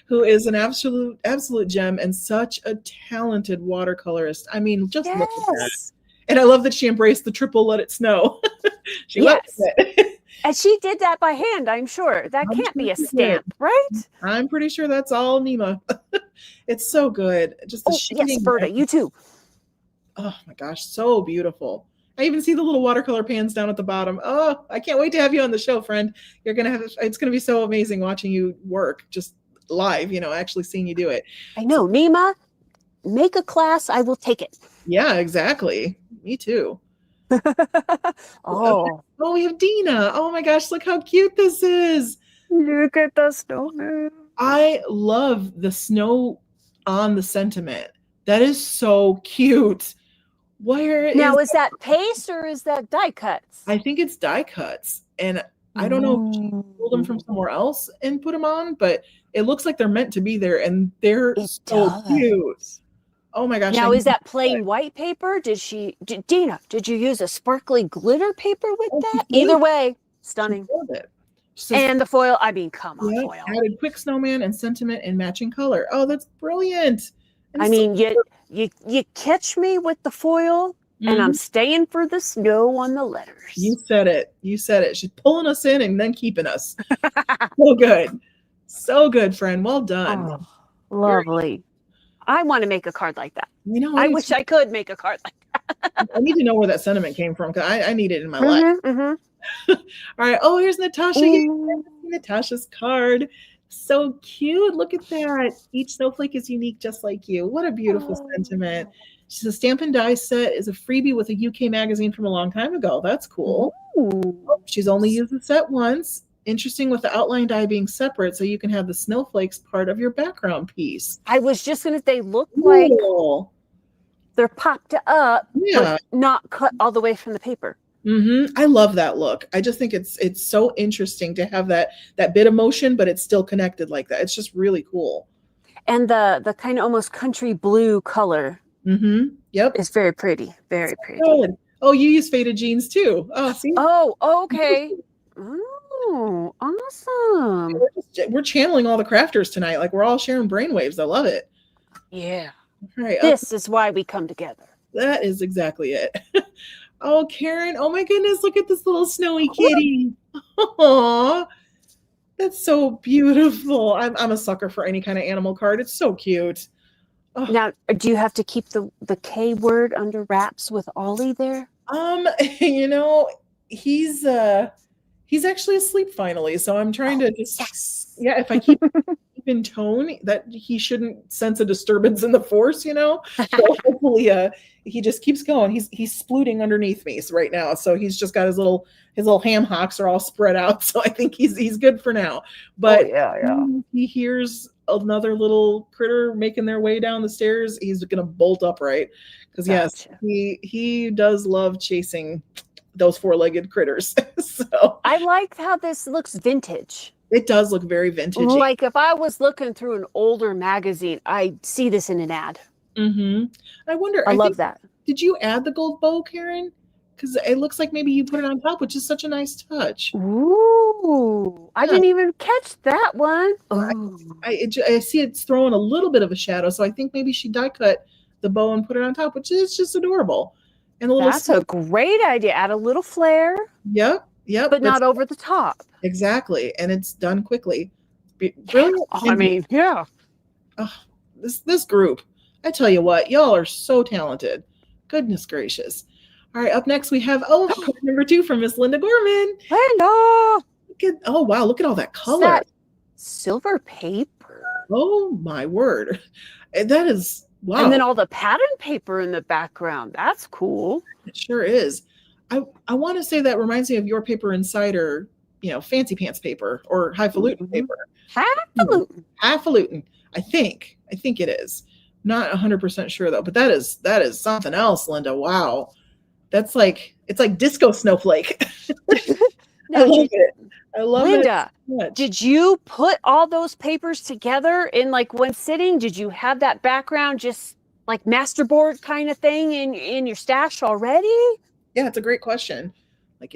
who is an absolute gem and such a talented watercolorist. I mean, just look at that. And I love that she embraced the triple let it snow. She loves it. And she did that by hand, I'm sure. That can't be a stamp, right? I'm pretty sure that's all Nima. It's so good. Just the shading. Yes, Berta, you too. Oh my gosh, so beautiful. I even see the little watercolor pans down at the bottom. Oh, I can't wait to have you on the show, friend. It's gonna be so amazing watching you work just live, actually seeing you do it. I know. Nima, make a class, I will take it. Yeah, exactly. Me too. Oh, we have Dina. Oh my gosh, look how cute this is. Look at the snowman. I love the snow on the sentiment. That is so cute. Is that paste or is that die cuts? I think it's die cuts. And I don't know if she pulled them from somewhere else and put them on, but it looks like they're meant to be there, and they're so cute. Oh my gosh. Now, is that plain white paper? Dina, did you use a sparkly glitter paper with that? Either way, stunning. And the foil, I mean, come on, foil. Added quick snowman and sentiment in matching color. Oh, that's brilliant. I mean, you catch me with the foil, and I'm staying for the snow on the letters. You said it. You said it. She's pulling us in and then keeping us. So good. So good, friend. Well done. Oh, lovely. I want to make a card like that. You know, I wish I could make a card like that. I need to know where that sentiment came from, because I need it in my life. All right. Oh, here's Natasha. Natasha's card. So cute. Look at that. Each snowflake is unique, just like you. What a beautiful sentiment. She says, Stamp and Die set is a freebie with a UK magazine from a long time ago. That's cool. Oh, she's only used the set once. Interesting with the outline die being separate, so you can have the snowflakes part of your background piece. I was just going to say, look like they're popped up, but not cut all the way from the paper. I love that look. I just think it's so interesting to have that bit of motion, but it's still connected like that. It's just really cool. And the kind of almost country blue color. Yep. It's very pretty. Very pretty. Good. Oh, you use faded jeans too. Oh, see? Oh, okay. Oh, awesome. We're channeling all the crafters tonight. Like, we're all sharing brainwaves. I love it. Yeah. All right. This is why we come together. That is exactly it. Oh, Karen. Oh my goodness. Look at this little snowy kitty. Aww. That's so beautiful. I'm a sucker for any kind of animal card. It's so cute. Oh. Now, do you have to keep the K word under wraps with Ollie there? You know, he's actually asleep finally. So I'm trying to just, if I keep in tone, that he shouldn't sense a disturbance in the force, you know? So hopefully he just keeps going. He's splooting underneath me right now. So he's just got his little ham hocks are all spread out. So I think he's good for now. But he hears another little critter making their way down the stairs. He's gonna bolt upright. Because yes, he does love chasing those four-legged critters. So I like how this looks vintage. It does look very vintage. Like if I was looking through an older magazine, I'd see this in an ad. I wonder. I love that. Did you add the gold bow, Karen? Because it looks like maybe you put it on top, which is such a nice touch. Ooh, I didn't even catch that one. I see it's throwing a little bit of a shadow, so I think maybe she die cut the bow and put it on top, which is just adorable. And that's a great idea. Add a little flair. Yep. But not over the top. Exactly, and it's done quickly. Brilliant. I mean, yeah. Oh, this group, I tell you what, y'all are so talented. Goodness gracious. All right, up next we have card number 2 from Miss Linda Gorman. Hello. Look at all that color. That silver paper. Oh my word. That is wow. And then all the pattern paper in the background. That's cool. It sure is. I want to say that reminds me of your paper insider, fancy pants paper or highfalutin paper. Highfalutin. I think it is. Not 100% sure though, but that is something else, Linda. Wow. It's like disco snowflake. I love it. I love Linda, it so much. Did you put all those papers together in like one sitting? Did you have that background just like masterboard kind of thing in your stash already? Yeah, it's a great question. Like,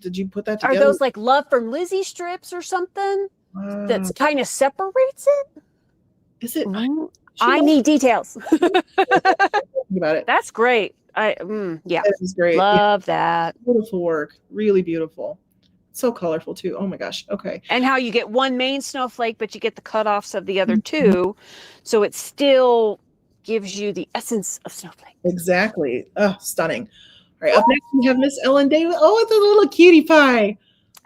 did you put that together? Are those like Love from Lizzie strips or something that's kind of separates it? Is it? I need details. About it. That's great. Yeah. That is great. Love that. Beautiful work. Really beautiful. So colorful too. Oh my gosh. Okay. And how you get one main snowflake, but you get the cutoffs of the other two. So it still gives you the essence of snowflake. Exactly. Oh, stunning. All right, up next we have Miss Ellen Davis. Oh, it's a little cutie pie.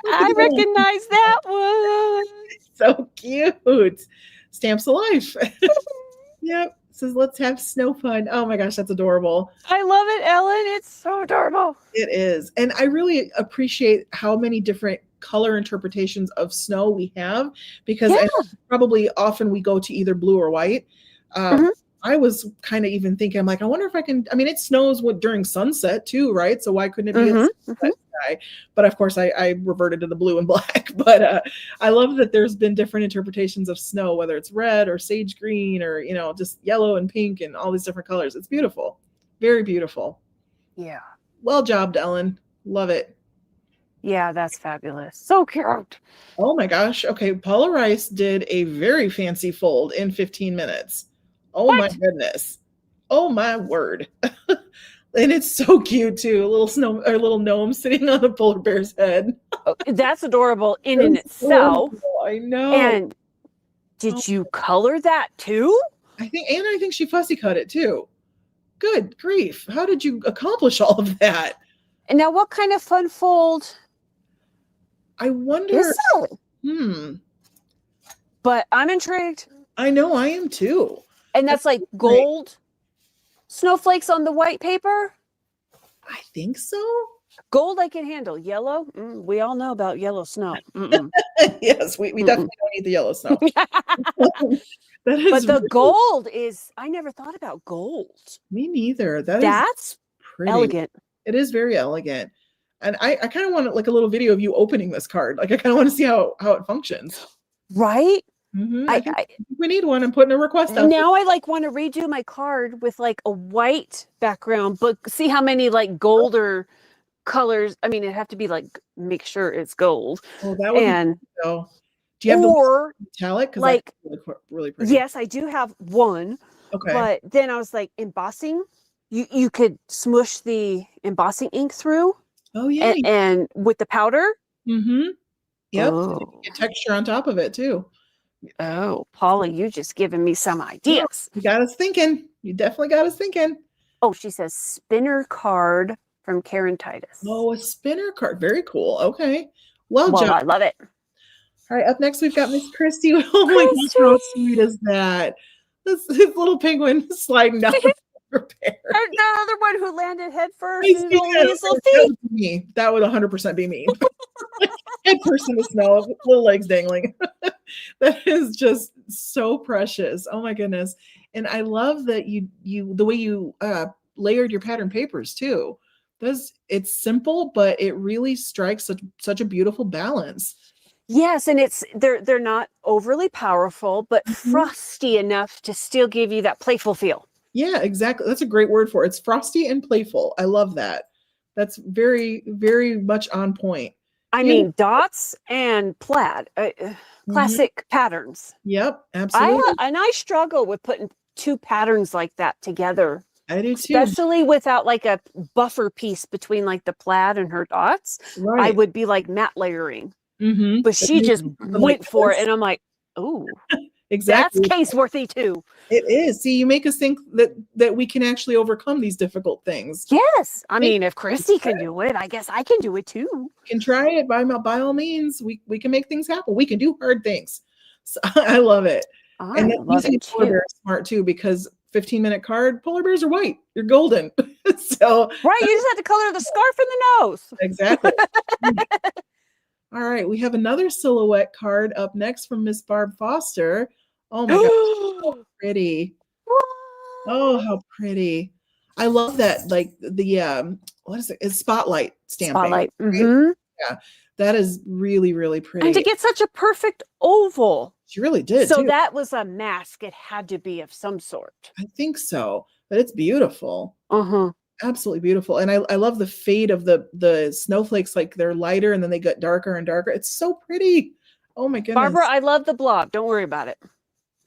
I recognize that one. So cute. Stamps of life. Yep. Says, let's have snow fun. Oh my gosh, that's adorable. I love it, Ellen. It's so adorable. It is. And I really appreciate how many different color interpretations of snow we have, because probably often we go to either blue or white. I was kind of even thinking, I'm like, I wonder if I can, I mean, it snows during sunset too, right? So why couldn't it be a sunset sky? But of course I reverted to the blue and black. But I love that there's been different interpretations of snow, whether it's red or sage green or, you know, just yellow and pink and all these different colors. It's beautiful. Very beautiful. Yeah. Well jobbed, Ellen. Love it. Yeah, that's fabulous. So cute. Oh my gosh. Okay. Paula Rice did a very fancy fold in 15 minutes. Oh my goodness. Oh my word. And it's so cute too. A little snow or little gnome sitting on a polar bear's head. Oh, that's adorable in and itself. I know. And did you color that too? I think she fussy cut it too. Good grief. How did you accomplish all of that? And now what kind of fun fold? I wonder. But I'm intrigued. I know, I am too. And that's like gold snowflakes on the white paper? I think so. Gold I can handle. Yellow? We all know about yellow snow. Yes, we definitely don't need the yellow snow. But the gold is, I never thought about gold. Me neither. That's pretty elegant. It is very elegant. And I kind of want like a little video of you opening this card. Like I kind of want to see how it functions. Right? I think we need one. I'm putting a request out. Now I like want to redo my card with like a white background, but see how many like gold or colors. I mean, it'd have to be like, make sure it's gold. Oh, that would be so. Do you have the metallic? Like really pretty. Yes, I do have one. Okay. But then I was like, embossing. You could smush the embossing ink through. Oh yeah. And with the powder. Yep. Oh. Get texture on top of it too. Oh, Paula, you just giving me some ideas. You got us thinking. You definitely got us thinking. Oh, she says spinner card from Karen Titus. Oh, a spinner card. Very cool. Okay. Well done. I love it. All right, up next we've got Miss Christy. Oh my gosh, how sweet is that? This little penguin sliding down the repair. The other one who landed head first. That would 100% be me. Head first in the snow, little legs dangling. That is just so precious. Oh my goodness. And I love that the way you layered your pattern papers too. It's simple, but it really strikes such a beautiful balance. Yes, and they're not overly powerful, but frosty enough to still give you that playful feel. Yeah, exactly. That's a great word for it. It's frosty and playful. I love that. That's very, very much on point. I mean, dots and plaid, classic patterns. Yep, absolutely. I struggle with putting two patterns like that together. I do too. Especially without like a buffer piece between like the plaid and her dots. Right. I would be like matte layering. But she just went for it. And I'm like, oh, exactly. That's case worthy too. It is. See, you make us think that we can actually overcome these difficult things. Yes. I mean, if Christy can do it, I guess I can do it too. You can try it by all means. We can make things happen. We can do hard things. So I love it. And then using polar bear is smart too, because 15-minute card, polar bears are white. You're golden. So right, you just have to color the scarf and the nose. Exactly. All right, we have another silhouette card up next from Miss Barb Foster. Oh my gosh, so pretty. Oh, how pretty. I love that, like the what is it? It's spotlight stamping. Spotlight. Right? Yeah, that is really, really pretty. And to get such a perfect oval. She really did. So that was a mask. It had to be of some sort. I think so, but it's beautiful. Absolutely beautiful. And I love the fade of the snowflakes, like they're lighter and then they get darker and darker. It's so pretty. Oh my goodness. Barbara, I love the blob. Don't worry about it.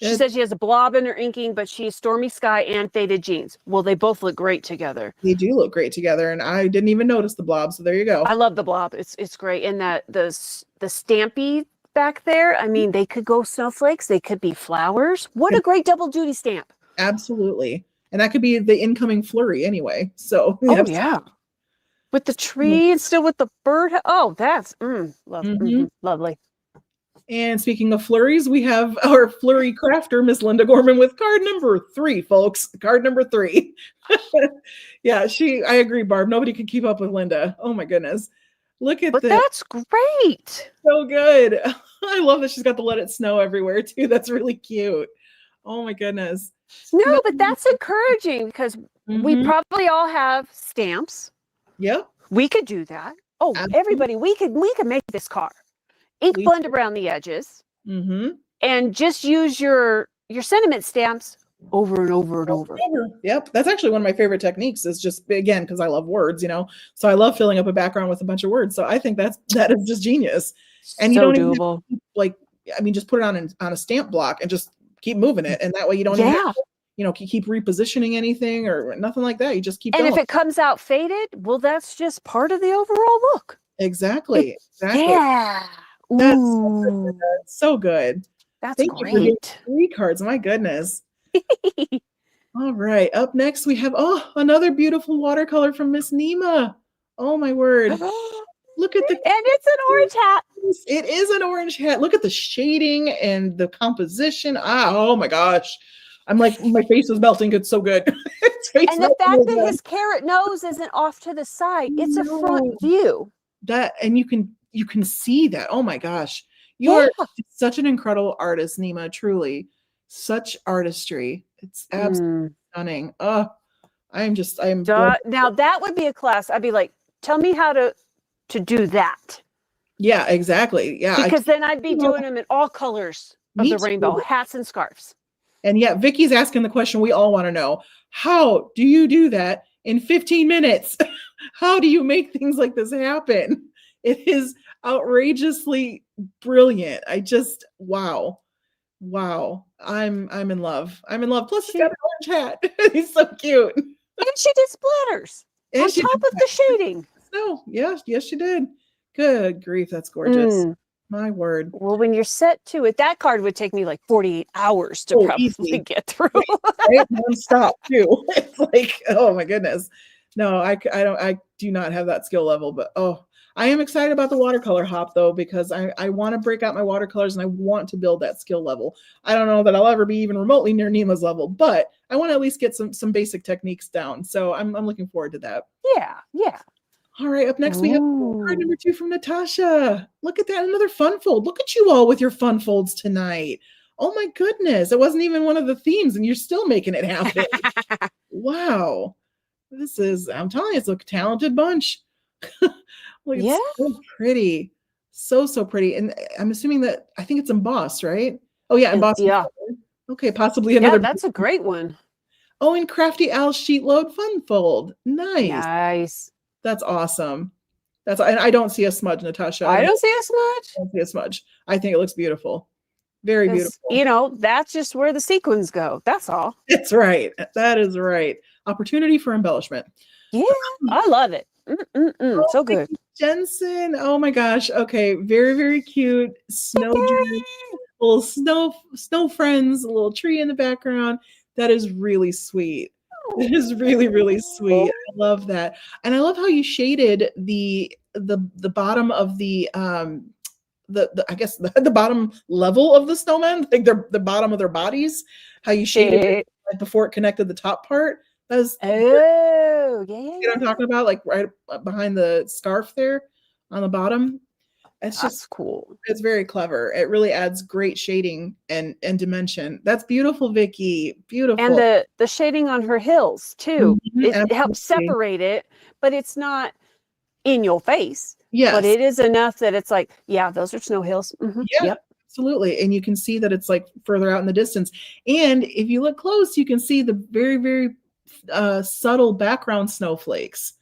She says she has a blob in her inking, but she's Stormy Sky and Faded Jeans. Well, they both look great together. They do look great together, and I didn't even notice the blob, so there you go. I love the blob. It's great. And that the stampy back there, I mean, they could go snowflakes. They could be flowers. What a great double duty stamp. Absolutely. And that could be the incoming flurry anyway. So yeah. With the tree and still with the bird. Oh, that's lovely. And speaking of flurries, we have our flurry crafter, Miss Linda Gorman, with card number 3, folks. Card number 3. Yeah, I agree, Barb. Nobody could keep up with Linda. Oh my goodness. Look at this. But that's great. So good. I love that she's got the Let It Snow everywhere too. That's really cute. Oh my goodness. No, but that's encouraging because we probably all have stamps. Yep. We could do that. Oh, absolutely. Everybody, we could make this card. Ink blend around the edges. And just use your sentiment stamps over and over and over. Yep. That's actually one of my favorite techniques, is just, again, because I love words, so I love filling up a background with a bunch of words. So I think that is just genius. And you don't doable. Even just put it on a stamp block and just keep moving it. And that way you don't even have to, keep repositioning anything or nothing like that. You just keep going. And if it comes out faded, well, that's just part of the overall look. Exactly. Yeah. That's so good. That's Thank great. you for 3 cards. My goodness. All right. Up next, we have another beautiful watercolor from Miss Nima. Oh my word! Look at and it's an orange hat. It is an orange hat. Look at the shading and the composition. Oh my gosh! I'm like, my face is melting. It's so good. And the fact that his carrot nose isn't off to the side, it's a front view. And you can see that. Oh my gosh. You're such an incredible artist, Nima, truly. Such artistry. It's absolutely stunning. Oh, now that would be a class. I'd be like, tell me how to do that. Yeah, exactly. Yeah. Because then I'd be doing them in all colors of the rainbow, hats and scarves. And Vicky's asking the question we all want to know. How do you do that in 15 minutes? How do you make things like this happen? It is outrageously brilliant. Wow. I'm in love. Plus he's got an orange hat. He's so cute. And she did splatters on top of the shading. No, yes, she did. Good grief, that's gorgeous. My word. Well, when you're set to it, that card would take me like 48 hours to probably get through. Right? Non-stop too. It's like, oh my goodness. No, I do not have that skill level, but I am excited about the watercolor hop though, because I want to break out my watercolors and I want to build that skill level. I don't know that I'll ever be even remotely near Nima's level, but I want to at least get some basic techniques down. So I'm looking forward to that. Yeah. All right, up next we have card number 2 from Natasha. Look at that, another fun fold. Look at you all with your fun folds tonight. Oh my goodness, it wasn't even one of the themes and you're still making it happen. Wow. I'm telling you, it's a talented bunch. It's so pretty. So pretty. And I'm assuming that, I think it's embossed, right? Oh yeah, embossed. Yeah. Okay, possibly another. Yeah, that's a great one. Oh, and Crafty Al's sheet load fun fold. Nice. That's awesome. And I don't see a smudge, Natasha. I don't see a smudge. I don't see a smudge. I think it looks beautiful. Very beautiful. That's just where the sequins go. That's all. That's right. That is right. Opportunity for embellishment. Yeah, I love it. So good. Jensen. Oh my gosh. Okay. Very, very cute. Snow dream, little snow friends, a little tree in the background. That is really sweet. It is really, really sweet. I love that. And I love how you shaded the bottom of the I guess the bottom level of the snowman, like the bottom of their bodies, how you shaded it like before it connected the top part. You know what I'm talking about? Like right behind the scarf there on the bottom. It's just cool. It's very clever. It really adds great shading and dimension. That's beautiful, Vicky. Beautiful. And the shading on her hills too. It helps separate it, but it's not in your face. Yes. But it is enough that it's like, yeah, those are snow hills. Yep. Absolutely. And you can see that it's like further out in the distance. And if you look close, you can see the very, very subtle background snowflakes.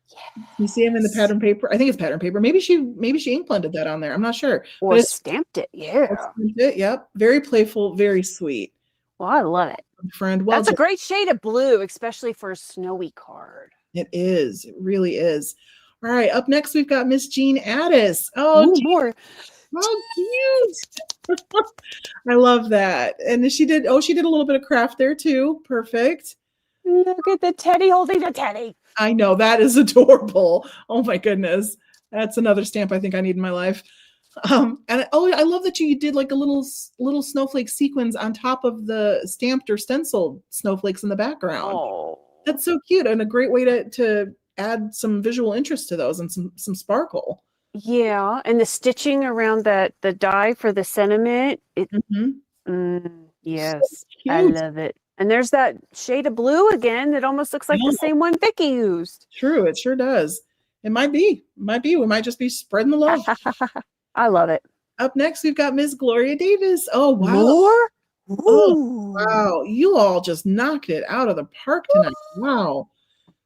Yeah. You see them in the pattern paper. I think it's pattern paper. Maybe she ink blended that on there. I'm not sure. Or stamped it. Yeah. Yep. Very playful, very sweet. Well, I love it. Friend. Well, that's a great shade of blue, especially for a snowy card. It is. It really is. All right. Up next, we've got Miss Jean Addis. Oh, more. Oh, cute. I love that. And she did a little bit of craft there too. Perfect. Look at the teddy holding the teddy. I know, that is adorable. Oh my goodness. That's another stamp I think I need in my life. And I love that you did like a little snowflake sequins on top of the stamped or stenciled snowflakes in the background. Oh, that's so cute and a great way to add some visual interest to those and some sparkle. Yeah, and the stitching around the die for the sentiment. Yes, so I love it. And there's that shade of blue again that almost looks like the same one Vicky used. True, it sure does. It might be. We might just be spreading the love. I love it. Up next, we've got Miss Gloria Davis. Oh, wow. More? Oh, wow. You all just knocked it out of the park tonight. Wow.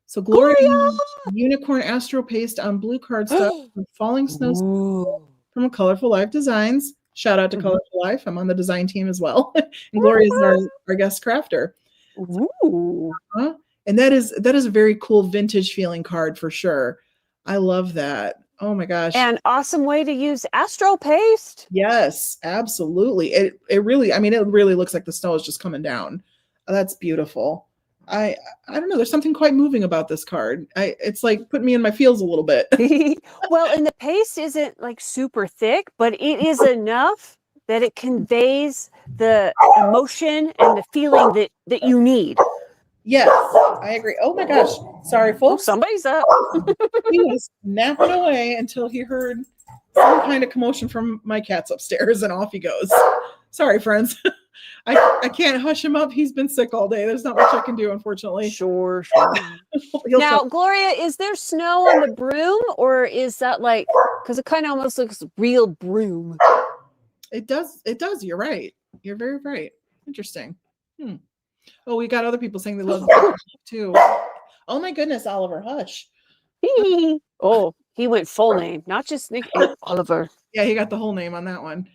So Gloria, unicorn astro paste on blue cardstock with falling snow from a Colorful Life Designs. Shout out to Colorful Life. I'm on the design team as well. And Gloria is our guest crafter. And that is a very cool vintage feeling card for sure. I love that. Oh my gosh. And awesome way to use astro paste. Yes, absolutely. It really, I mean, it really looks like the snow is just coming down. That's beautiful. I don't know. There's something quite moving about this card. It's like putting me in my feels a little bit. Well, and the paste isn't like super thick, but it is enough that it conveys the emotion and the feeling that you need. Yes, I agree. Oh my gosh. Sorry, folks. Somebody's up. He was napping away until he heard some kind of commotion from my cats upstairs, and off he goes. Sorry, friends. I can't hush him up. He's been sick all day. There's not much I can do, unfortunately. Sure. Now, Gloria, is there snow on the broom, or is that like, because it kind of almost looks real broom? It does. You're right. You're very right. Interesting. Oh, we got other people saying they love it too. Oh my goodness, Oliver, hush. Oh, he went full name, not just Nick. Oliver. Yeah, he got the whole name on that one.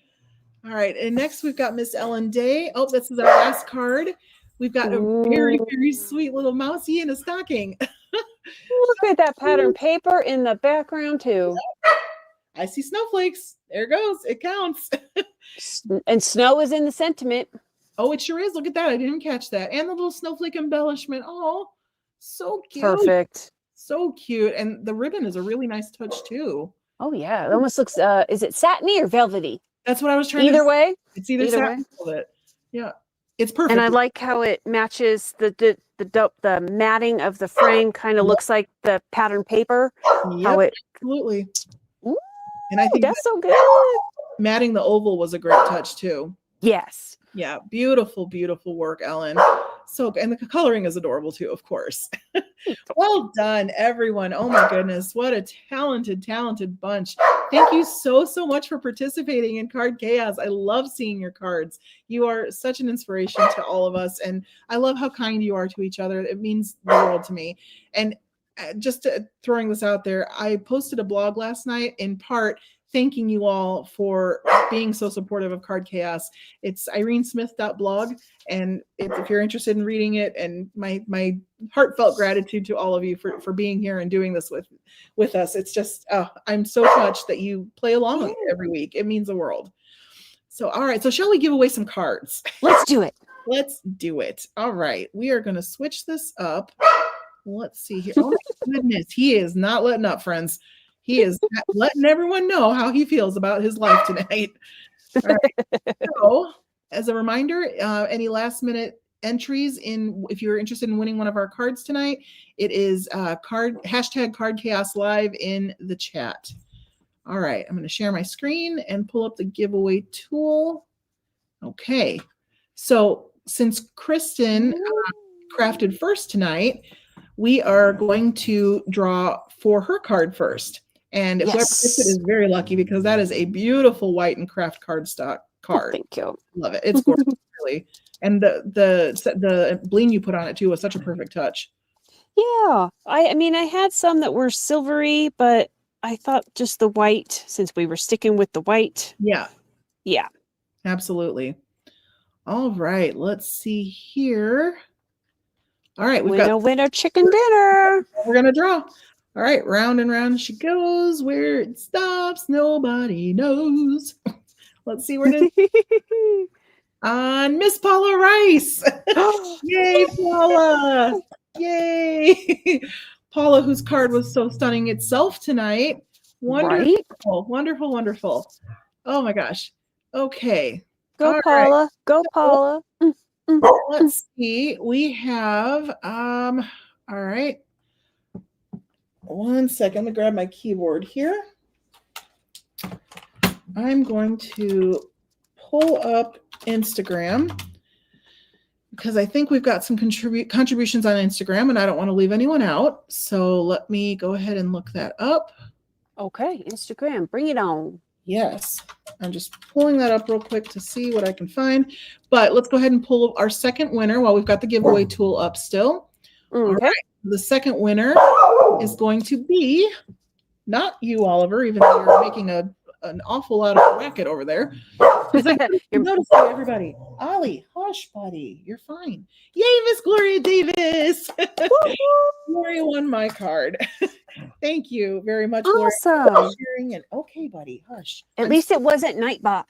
All right, and next we've got Miss Ellen Day. Oh, this is our last card. We've got a very, very sweet little mousey in a stocking. Look at that pattern paper in the background too. I see snowflakes. There it goes. It counts. And snow is in the sentiment. Oh, it sure is. Look at that. I didn't catch that. And the little snowflake embellishment. Oh, so cute. Perfect. So cute. And the ribbon is a really nice touch too. Oh yeah. It almost looks, is it satiny or velvety? That's what I was trying to Either way. It's either satin or velvet. Yeah. It's perfect. And I like how it matches the matting of the frame, kind of looks like the pattern paper. Yep, absolutely. Ooh, and I think that's so good. Matting the oval was a great touch too. Yes. Yeah, beautiful, beautiful work, Ellen. So, and the coloring is adorable too, of course. Well done, everyone. Oh my goodness, what a talented, talented bunch. Thank you so, so much for participating in Card Chaos. I love seeing your cards. You are such an inspiration to all of us, and I love how kind you are to each other. It means the world to me. And just throwing this out there, I posted a blog last night in part thanking you all for being so supportive of Card Chaos. It's irenesmith.blog, and if you're interested in reading it, and my heartfelt gratitude to all of you for being here and doing this with us. It's just, I'm so touched that you play along with it every week. It means the world. So, all right. So shall we give away some cards? Let's do it. Let's do it. All right. We are going to switch this up. Let's see here. Oh my goodness. He is not letting up, friends. He is letting everyone know how he feels about his life tonight. All right. So, as a reminder, any last minute entries if you're interested in winning one of our cards tonight, it is hashtag Card Chaos Live in the chat. All right, I'm going to share my screen and pull up the giveaway tool. Okay, so since Kristin crafted first tonight, we are going to draw for her card first. And whoever gets it is very lucky, because that is a beautiful white and craft cardstock card. Oh, thank you. Love it. It's gorgeous, really. And the bling you put on it too was such a perfect touch. Yeah. I mean, I had some that were silvery, but I thought just the white, since we were sticking with the white. Yeah. Yeah. Absolutely. All right. Let's see here. All right. We've got winner chicken dinner. We're going to draw. All right, round and round she goes. Where it stops, nobody knows. Let's see where it is. On Miss Paula Rice. Yay, Paula. Yay. Paula, whose card was so stunning itself tonight. Wonderful, right? Wonderful, wonderful. Oh my gosh. Okay. Go, Paula. Right. Go, Paula. Let's see. We have, all right. One second, I'm going to grab my keyboard here. I'm going to pull up Instagram because I think we've got some contributions on Instagram and I don't want to leave anyone out. So let me go ahead and look that up. Okay, Instagram, bring it on. Yes, I'm just pulling that up real quick to see what I can find. But let's go ahead and pull our second winner while we've got the giveaway tool up still. Okay. All right, the second winner is going to be not you, Oliver, even though you're making an awful lot of racket over there. You're noticing everybody. Ollie, hush, buddy. You're fine. Yay, Miss Gloria Davis. Gloria won my card. Thank you very much, Gloria, for sharing. And okay, buddy, hush. At least it wasn't Nightbot.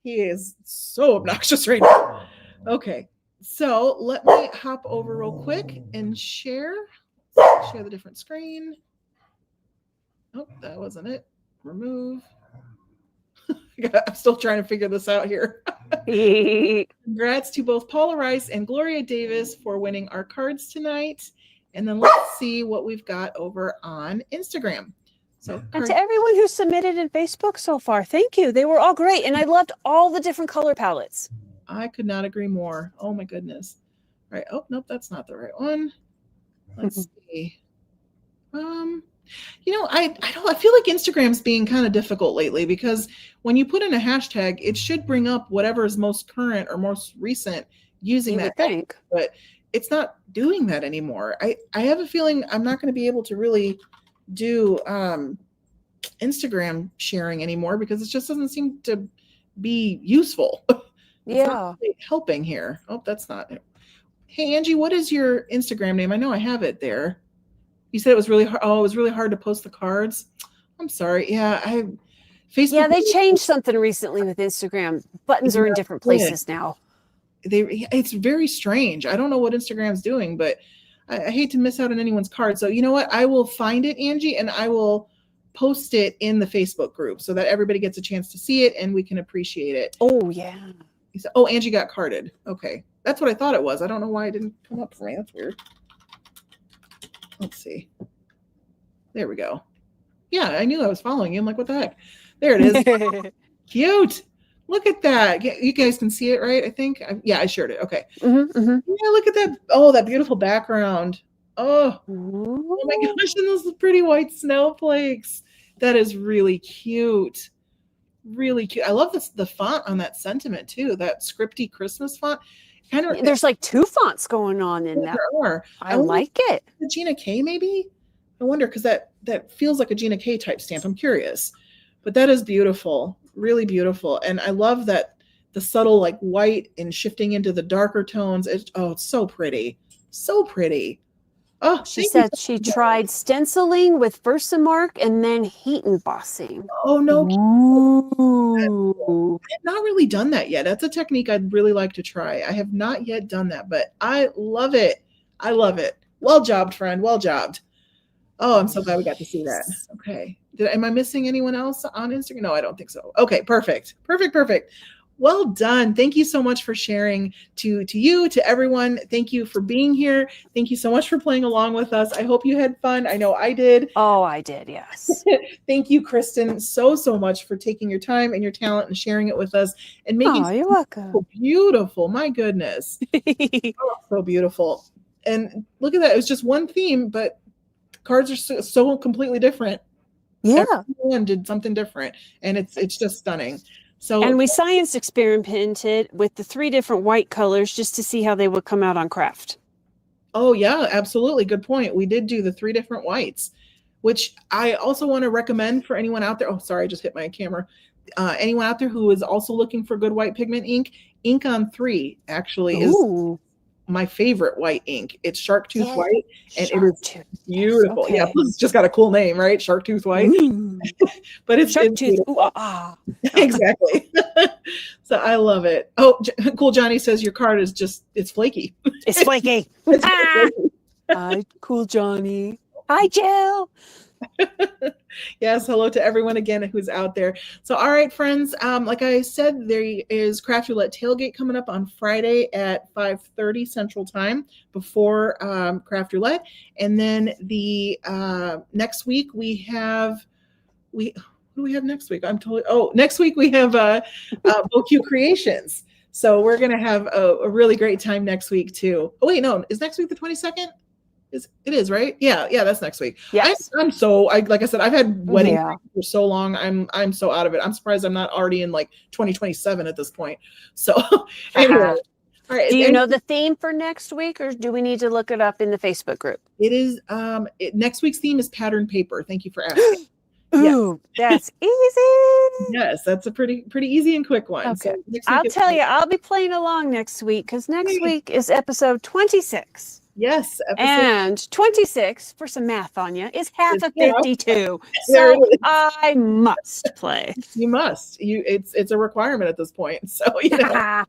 He is so obnoxious right now. Okay, so let me hop over real quick and share the different screen. Oh, that wasn't it. Remove. I'm still trying to figure this out here. Congrats to both Paula Rice and Gloria Davis for winning our cards tonight. And then let's see what we've got over on Instagram. So, and to everyone who submitted in Facebook so far, thank you. They were all great. And I loved all the different color palettes. I could not agree more. Oh my goodness. All right. Oh, nope, that's not the right one. Let's see. You know, I feel like Instagram's being kind of difficult lately because when you put in a hashtag, it should bring up whatever is most current or most recent using that thing. But it's not doing that anymore. I have a feeling I'm not going to be able to really do Instagram sharing anymore because it just doesn't seem to be useful. It's not really helping here. Oh, that's not it. Hey, Angie, what is your Instagram name? I know I have it there. You said it was really hard. Oh, it was really hard to post the cards. I'm sorry. Yeah, Facebook. Yeah, they changed something recently with Instagram. Buttons are in different places now. It's very strange. I don't know what Instagram's doing, but I hate to miss out on anyone's card. So you know what? I will find it, Angie, and I will post it in the Facebook group so that everybody gets a chance to see it and we can appreciate it. Oh, yeah. Oh, Angie got carded. Okay. That's what I thought it was. I don't know why it didn't come up for me. That's weird. Let's see. There we go. Yeah, I knew I was following you. I'm like, what the heck? There it is. Cute. Look at that. You guys can see it, right? I think. Yeah, I shared it. Okay. Yeah, look at that. Oh, that beautiful background. Oh my gosh. And those pretty white snowflakes. That is really cute. Really cute. I love the font on that sentiment too. That scripty Christmas font. There's like two fonts going on in that. I like it. The Gina K, maybe? I wonder, because that feels like a Gina K type stamp. I'm curious. But that is beautiful. Really beautiful. And I love that the subtle like white and shifting into the darker tones. It's so pretty. So pretty. Oh, she said she tried stenciling with Versamark and then heat embossing. Oh, no. I've not really done that yet. That's a technique I'd really like to try. I have not yet done that, but I love it. I love it. Well jobbed, friend. Well jobbed. Oh, I'm so glad we got to see that. Okay. Am I missing anyone else on Instagram? No, I don't think so. Okay, perfect. Perfect. Well done. Thank you so much for sharing to you, to everyone. Thank you for being here. Thank you so much for playing along with us. I hope you had fun. I know I did. Oh, I did. Yes. Thank you, Kristin, so much for taking your time and your talent and sharing it with us and making it you're welcome. So beautiful. My goodness. So beautiful. And look at that. It was just one theme, but cards are so completely different. Yeah. Everyone did something different. And it's just stunning. So, and we science experimented with the 3 different white colors just to see how they would come out on craft. Oh, yeah, absolutely. Good point. We did do the 3 different whites, which I also want to recommend for anyone out there. Oh, sorry, I just hit my camera. Anyone out there who is also looking for good white pigment ink, Ink on 3 actually is my favorite white ink. It's Shark Tooth White, and it is beautiful. Okay. Yeah, it's just got a cool name, right? Shark Tooth White. But it's Shark Tooth. Exactly. So I love it. Oh, Cool Johnny says your card is it's flaky. It's flaky. Hi, Cool Johnny. Hi, Jill. Yes, hello to everyone again who's out there. So all right, friends, like I said, there is Craft Roulette Tailgate coming up on Friday at 5:30 Central Time before Craft Roulette, and then the next week we have what do we have next week? Next week we have BoQ Creations. So we're going to have a really great time next week too. Oh wait, no, is next week the 22nd? It is, right? Yeah, that's next week. Yes. I'm so like I said, I've had weddings for so long. I'm so out of it. I'm surprised I'm not already in like 2027 at this point. So anyway. All right. Do you know the theme for next week, or do we need to look it up in the Facebook group? It is next week's theme is pattern paper. Thank you for asking. Ooh, that's easy. Yes, that's a pretty easy and quick one. Okay. So I'll tell you, I'll be playing along next week because next week is episode 26. Yes. And 26, for some math on you, is half of 52. So I must play. You must. It's a requirement at this point. So you know.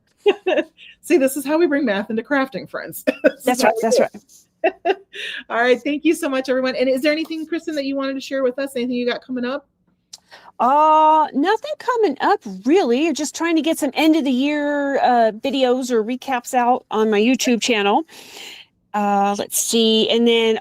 See, this is how we bring math into crafting, friends. That's right. All right. Thank you so much, everyone. And is there anything, Kristin, that you wanted to share with us? Anything you got coming up? Nothing coming up really. Just trying to get some end of the year videos or recaps out on my YouTube channel. Let's see. And then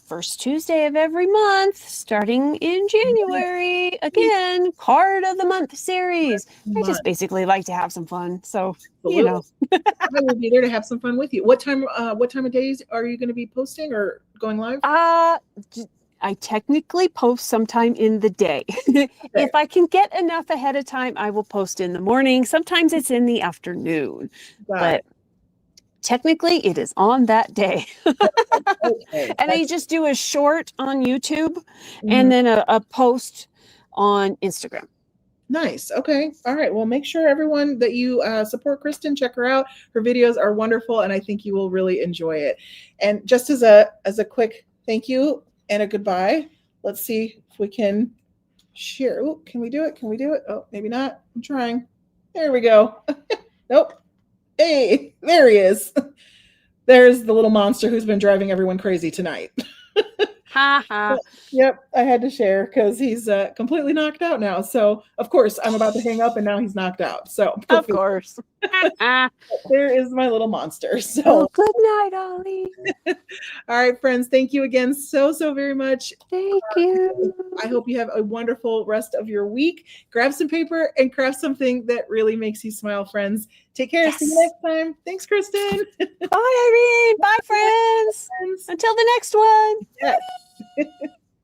first Tuesday of every month, starting in January, again, card of the month series. I just basically like to have some fun. So, you know. I will be there to have some fun with you. What time of days are you going to be posting or going live? I technically post sometime in the day. Okay. If I can get enough ahead of time, I will post in the morning. Sometimes it's in the afternoon. But technically, it is on that day. Okay. And I just do a short on YouTube and then a post on Instagram. Nice. Okay. All right. Well, make sure everyone that you support Kristin, check her out. Her videos are wonderful, and I think you will really enjoy it. And just as a quick thank you and a goodbye, let's see if we can share. Ooh, can we do it? Can we do it? Oh, maybe not. I'm trying. There we go. Nope. Hey, there he is. There's the little monster who's been driving everyone crazy tonight. Yep, I had to share because he's completely knocked out now. So, of course, I'm about to hang up and now he's knocked out. So, of course. There is my little monster. So, good night, Ollie. All right, friends. Thank you again so very much. Thank you. I hope you have a wonderful rest of your week. Grab some paper and craft something that really makes you smile, friends. Take care. Yes. See you next time. Thanks, Kristin. Bye, Irene. Bye, friends. Until the next one. Yes.